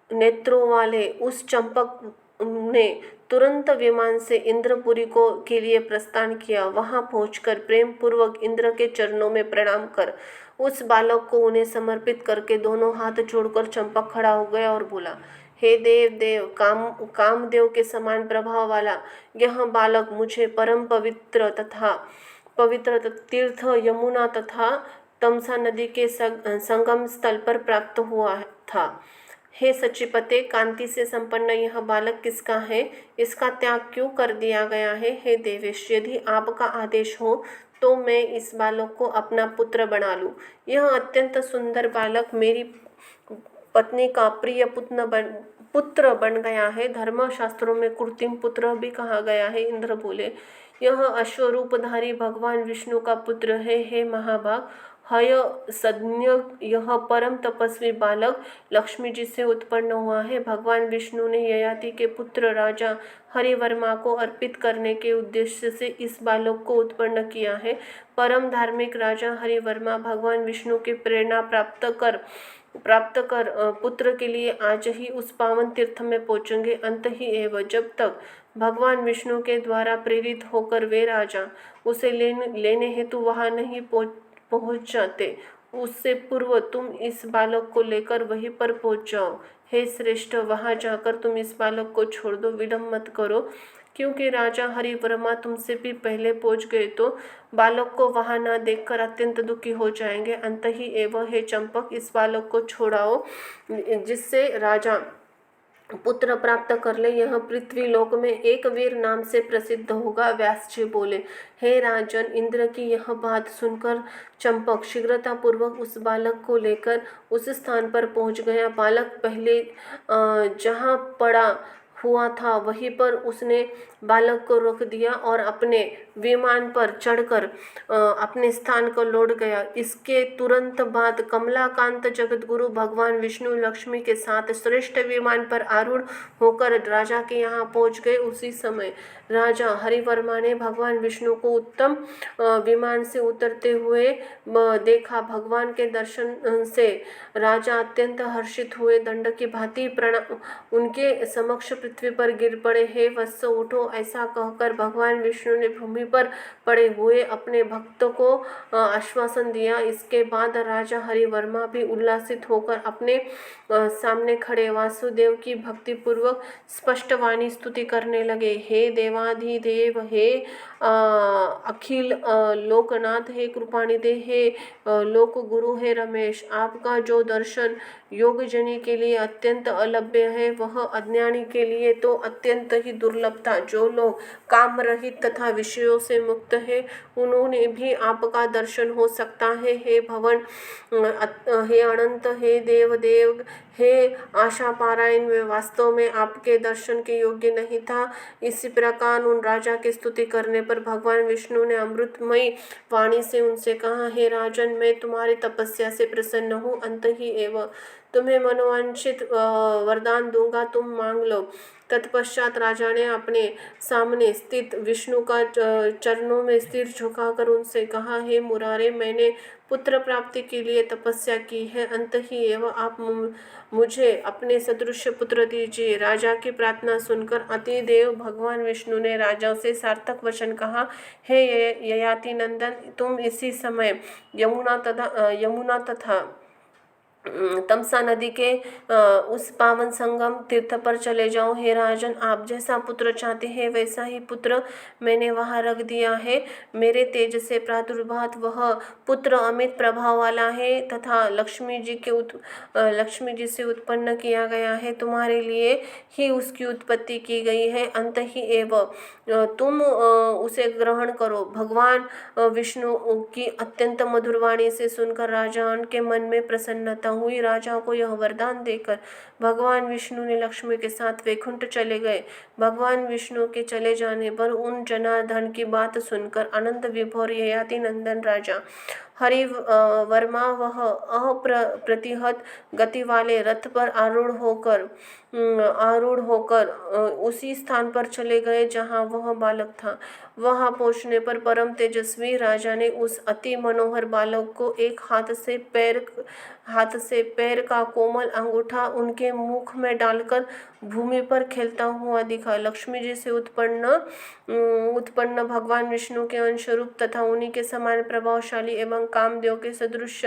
नेत्रों वाले उस चंपक ने तुरंत विमान से इंद्रपुरी के लिए प्रस्थान किया। वहां पहुंचकर प्रेम पूर्वक इंद्र के चरणों में प्रणाम कर उस बालक को उन्हें समर्पित करके दोनों हाथ जोड़कर चंपक खड़ा हो गया और बोला, हे देव कामदेव के समान प्रभाव वाला यह बालक मुझे परम पवित्र तीर्थ यमुना तथा तमसा नदी के संगम स्थल पर प्राप्त हुआ था। हे सचिपते, कांति से संपन्न यह बालक किसका है? इसका त्याग क्यों कर दिया गया है? हे देवेश, यदि आपका आदेश हो तो मैं इस बालक को अपना पुत्र बना लूं। यह अत्यंत सुंदर बालक मेरी पत्नी का प्रिय पुत्र बन गया है। धर्म शास्त्रों में कृत्रिम पुत्र भी कहा गया है। इंद्र बोले, यह अश्वरूपधारी भगवान विष्णु का पुत्र है। हे महाभाग, हय संज्ञ यह परम तपस्वी बालक लक्ष्मी जी से उत्पन्न हुआ है। भगवान विष्णु ने ययाति के पुत्र राजा हरिवर्मा को अर्पित करने के उद्देश्य से इस बालक को उत्पन्न किया है। परम धार्मिक राजा हरिवर्मा भगवान विष्णु की प्रेरणा प्राप्त कर प्राप्त कर पुत्र के लिए आज ही उस पावन तीर्थ में पहुंचेंगे। अंत ही एवं जब तक भगवान विष्णु के द्वारा प्रेरित होकर वे राजा उसे लेने हेतु वहां नहीं पहुंच जाते, उससे पूर्व तुम इस बालक को लेकर वहीं पर पहुंच जाओ। हे श्रेष्ठ, वहां जाकर तुम इस बालक को छोड़ दो, विलंब मत करो, क्योंकि राजा हरिवर्मा तुमसे भी पहले पहुंच गए तो बालक को वहां न देखकर अत्यंत दुखी हो जाएंगे। अंत ही एवं हे चंपक, इस बालक को छोड़ाओ जिससे राजा पुत्र प्राप्त कर ले। यह पृथ्वी लोक में एक वीर नाम से प्रसिद्ध होगा। व्यास जी बोले, हे राजन, इंद्र की यह बात सुनकर चंपक शीघ्रता पूर्वक उस बालक को लेकर उस स्थान पर पहुंच गया। बालक पहले जहां पड़ा हुआ था वहीं पर उसने बालक को रोक दिया और अपने विमान पर चढ़कर अपने स्थान को लौट गया। इसके तुरंत बाद कमलाकांत जगतगुरु भगवान विष्णु लक्ष्मी के साथ श्रेष्ठ विमान पर आरूढ़ होकर राजा के यहाँ पहुँच गए। उसी समय राजा हरिवर्मा ने भगवान विष्णु को उत्तम विमान से उतरते हुए देखा। भगवान के दर्शन से राजा अत्यंत हर्षित हुए, दंड की भांति उनके समक्ष पृथ्वी पर गिर पड़े। हे वत्स, उठो, ऐसा कहकर भगवान विष्णु ने भूमि पर पड़े हुए अपने भक्तों को आश्वासन दिया। इसके बाद राजा हरिवर्मा भी उल्लासित होकर अपने सामने खड़े वासुदेव की भक्ति पूर्वक स्पष्ट वाणी स्तुति करने लगे। हे देवाधिदेव, हे अखिल लोकनाथ, हे कृपानिधे, हे लोक गुरु, हे रमेश, आपका जो दर्शन योगजनी के लिए अत्यंत अलभ्य है वह अज्ञानी के लिए तो अत्यंत ही दुर्लभ था। जो लोग काम रहित तथा विषयों से मुक्त है उन्होंने भी आपका दर्शन हो सकता है। हे भवन, हे अनंत, हे देव, हे आशा पारायण, में वास्तव में आपके दर्शन के योग्य नहीं था। इसी प्रकार उन राजा की स्तुति करने पर भगवान विष्णु ने अमृतमयी वाणी से उनसे कहा, हे राजन, मैं तुम्हारी तपस्या से प्रसन्न हूँ। अंत ही एवं तुम्हें मनोवांछित वरदान दूंगा, तुम मांग लो। तत्पश्चात राजा ने अपने सामने स्थित विष्णु का चरणों में सिर झुकाकर उनसे कहा, हे मुरारे, मैंने पुत्र प्राप्ति के लिए तपस्या की है। अंत ही एवं आप मुझे अपने सदृश पुत्र दीजिए। राजा की प्रार्थना सुनकर अतिदेव भगवान विष्णु ने राजा से सार्थक वचन कहा, हे ययाति नंदन, तुम इसी समय यमुना तथा तमसा नदी के उस पावन संगम तीर्थ पर चले जाओ। हे राजन, आप जैसा पुत्र चाहते हैं वैसा ही पुत्र मैंने वहां रख दिया है। मेरे तेज से प्रादुर्भाव वह पुत्र अमित प्रभाव वाला है तथा लक्ष्मी जी से उत्पन्न किया गया है। तुम्हारे लिए ही उसकी उत्पत्ति की गई है। अंत ही एवं तुम उसे ग्रहण करो। भगवान विष्णु की अत्यंत मधुर वाणी से सुनकर राजा के मन में प्रसन्नता हुई। राजा को यह वरदान देकर भगवान विष्णु ने लक्ष्मी के साथ वैकुंठ चले गए। भगवान विष्णु के चले जाने पर उन जनार्दन की बात सुनकर अनंत विभोर ययाति नंदन राजा हरिवर्मा वह अप्रतिहत गति वाले रथ पर आरूढ़ होकर उसी स्थान पर चले गए जहां वह बालक था। वहां पहुंचने पर परम तेजस्वी राजा ने उस अति मनोहर बालक को एक हाथ से पैर का कोमल अंगूठा उनके मुख में डालकर भूमि पर खेलता हुआ दिखा। लक्ष्मी जी से उत्पन्न भगवान विष्णु के अंश रूप तथा उन्हीं के समान प्रभावशाली एवं कामदेव के सदृश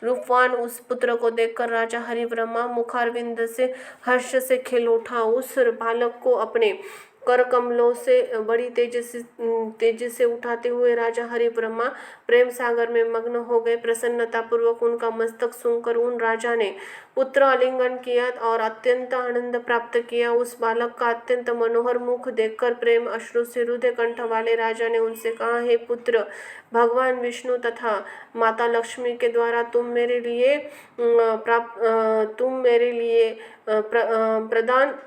रूपवान उस पुत्र को देखकर राजा हरिवर्मा मुखारविंद से हर्ष से खिल उठा। उस बालक को अपने कर कमलों से बड़ी तेजी से उठाते हुए राजा हरिवर्मा प्रेम सागर में मग्न हो गए। प्रसन्नता पूर्वक उनका मस्तक सूंघकर उन राजा ने पुत्र आलिंगन किया और अत्यंत आनंद प्राप्त किया। उस बालक का अत्यंत मनोहर मुख देखकर प्रेम अश्रु से रुधिर कंठ वाले राजा ने उनसे कहा, हे पुत्र, भगवान विष्णु तथा माता लक्ष्मी के द्वारा तुम मेरे लिए प्रदान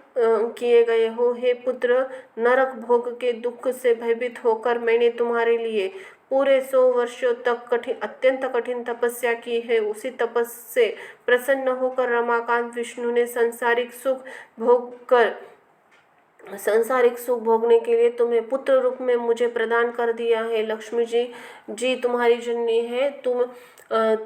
किए गए हो। हे पुत्र, नरक भोग के दुख से भयभीत होकर मैंने तुम्हारे लिए पूरे 100 वर्षों तक अत्यंत कठिन तपस्या की है। उसी तपस से प्रसन्न होकर रमाकांत विष्णु ने सांसारिक सुख भोग कर संसारिक सुख भोगने के लिए तुम्हें पुत्र रूप में मुझे प्रदान कर दिया है। लक्ष्मी जी तुम्हारी जननी है।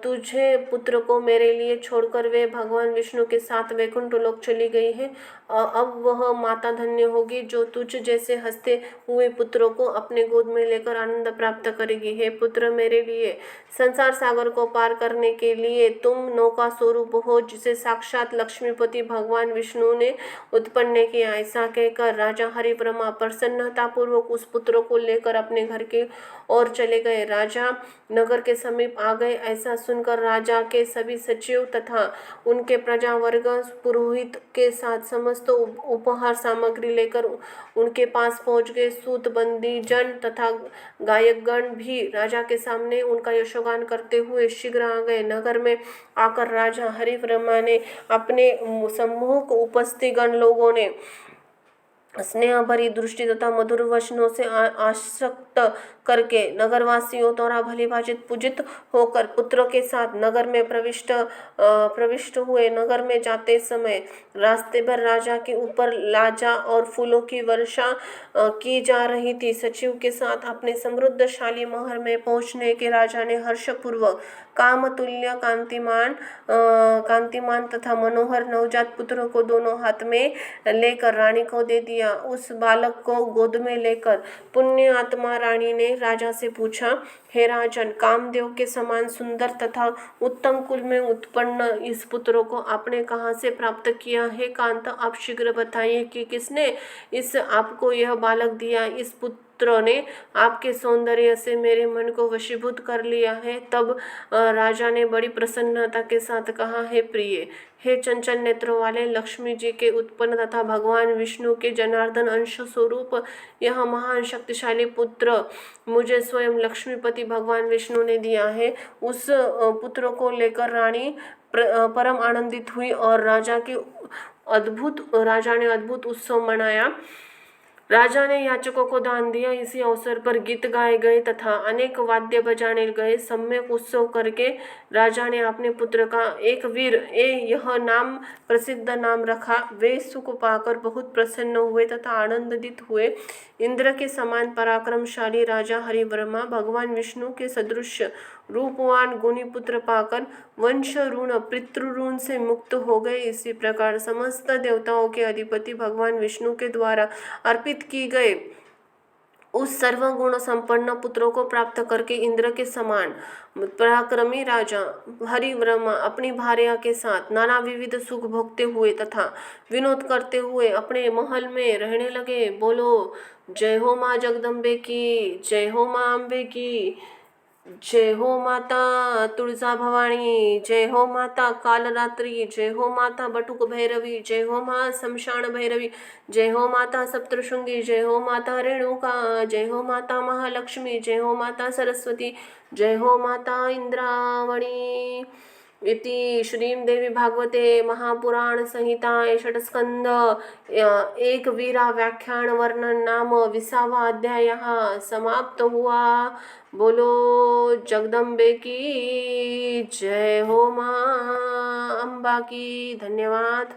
तुझे पुत्र को मेरे लिए छोड़कर वे भगवान विष्णु के साथ वैकुंठ लोक चली गई है। अब वह माता धन्य होगी जो तुझ जैसे हंसते हुए पुत्रों को अपने गोद में लेकर आनंद प्राप्त करेगी। हे पुत्र, मेरे लिए संसार सागर को पार करने के लिए तुम नौका स्वरूप हो, जिसे साक्षात लक्ष्मीपति भगवान विष्णु ने उत्पन्न किया। ऐसा कहकर राजा हरिब्रह्मा प्रसन्नता पूर्वक उस पुत्र को लेकर अपने घर की ओर चले गए। राजा नगर के समीप आ गए। ऐसा सुनकर राजा के सभी सचिव तथा उनके प्रजा वर्ग पुरोहित के साथ समस्त उपहार सामग्री लेकर उनके पास पहुंच गए। सूत बंदी जन तथा गायकगण भी राजा के सामने उनका यशोगान करते हुए शीघ्र आ गए। नगर में आकर राजा हरिब्रह्मा ने अपने सम्मुख उपस्थित गण लोगों ने स्नेह भरी दृष्टि तथा मधुर वचनों से आसक्त करके नगरवासियों द्वारा भली भांति पूजित होकर पुत्रों के साथ नगर में प्रविष्ट हुए। नगर में जाते समय रास्ते भर राजा के ऊपर लाजा और फूलों की वर्षा की जा रही थी। सचिव के साथ अपने समृद्धशाली महल में पहुंचने के राजा ने हर्षपूर्वक कामतुल्य कांतिमान तथा मनोहर नवजात पुत्र को दोनों हाथ में लेकर रानी को दे दिया। उस बालक को गोद में लेकर पुण्य आत्मा रानी ने राजा से पूछा, हे राजन, कामदेव के समान सुंदर तथा उत्तम कुल में उत्पन्न इस पुत्र को आपने कहाँ से प्राप्त किया है? कांत, आप शीघ्र बताइए कि किसने आपको यह बालक दिया। इस पुत्र ने आपके सौंदर्य से मेरे मन को वशीभूत कर लिया है। तब राजा ने बड़ी प्रसन्नता के साथ कहा, हे प्रिय, हे चंचल नेत्रों वाले, लक्ष्मी जी के उत्पन्न तथा भगवान विष्णु के जनार्दन अंश स्वरूप यह महान शक्तिशाली पुत्र मुझे स्वयं लक्ष्मीपति भगवान विष्णु ने दिया है। उस पुत्र को लेकर रानी परम आनंदित हुई और राजा ने अद्भुत उत्सव मनाया। राजा ने याचकों को दान दिया। इसी अवसर पर गीत गाए गए तथा अनेक वाद्य बजाने गए। सम्यक उत्सव करके राजा ने अपने पुत्र का एक वीर यह नाम प्रसिद्ध नाम रखा। वे सुख पाकर बहुत प्रसन्न हुए तथा आनंदित हुए। इंद्र के समान पराक्रमशाली राजा हरिब्रह्मा भगवान विष्णु के सदृश रूपवान गुणी पुत्र पाकर वंश ऋण पितृ ऋण से मुक्त हो गए। इसी प्रकार समस्त देवताओं के अधिपति भगवान विष्णु के द्वारा अर्पित की गए उस सर्वगुण संपन्न पुत्रों को प्राप्त करके इंद्र के समान पराक्रमी राजा हरिब्रह्मा अपनी भार्या के साथ नाना विविध सुख भोगते हुए तथा विनोद करते हुए अपने महल में रहने लगे। बोलो जय हो माँ जगदम्बे की, जय हो माँ अम्बे की, जय हो माता तुळजा भवानी, जय हो माता कालरात्रि, जय हो माता बटुक भैरवी, जय हो माँ शमशान भैरवी, जय हो माता सप्तशृंगी, जय हो माता रेणुका, जय हो माता महालक्ष्मी, जय हो माता सरस्वती, जय हो माता इंद्रावणी। इति श्रीमदेवी भागवते महापुराण संहिताये षट्स्कंध एक वीरा व्याख्यान वर्णन नाम 20वां अध्याय समाप्त हुआ। बोलो जगदम्बे की जय हो माँ अम्बा की। धन्यवाद।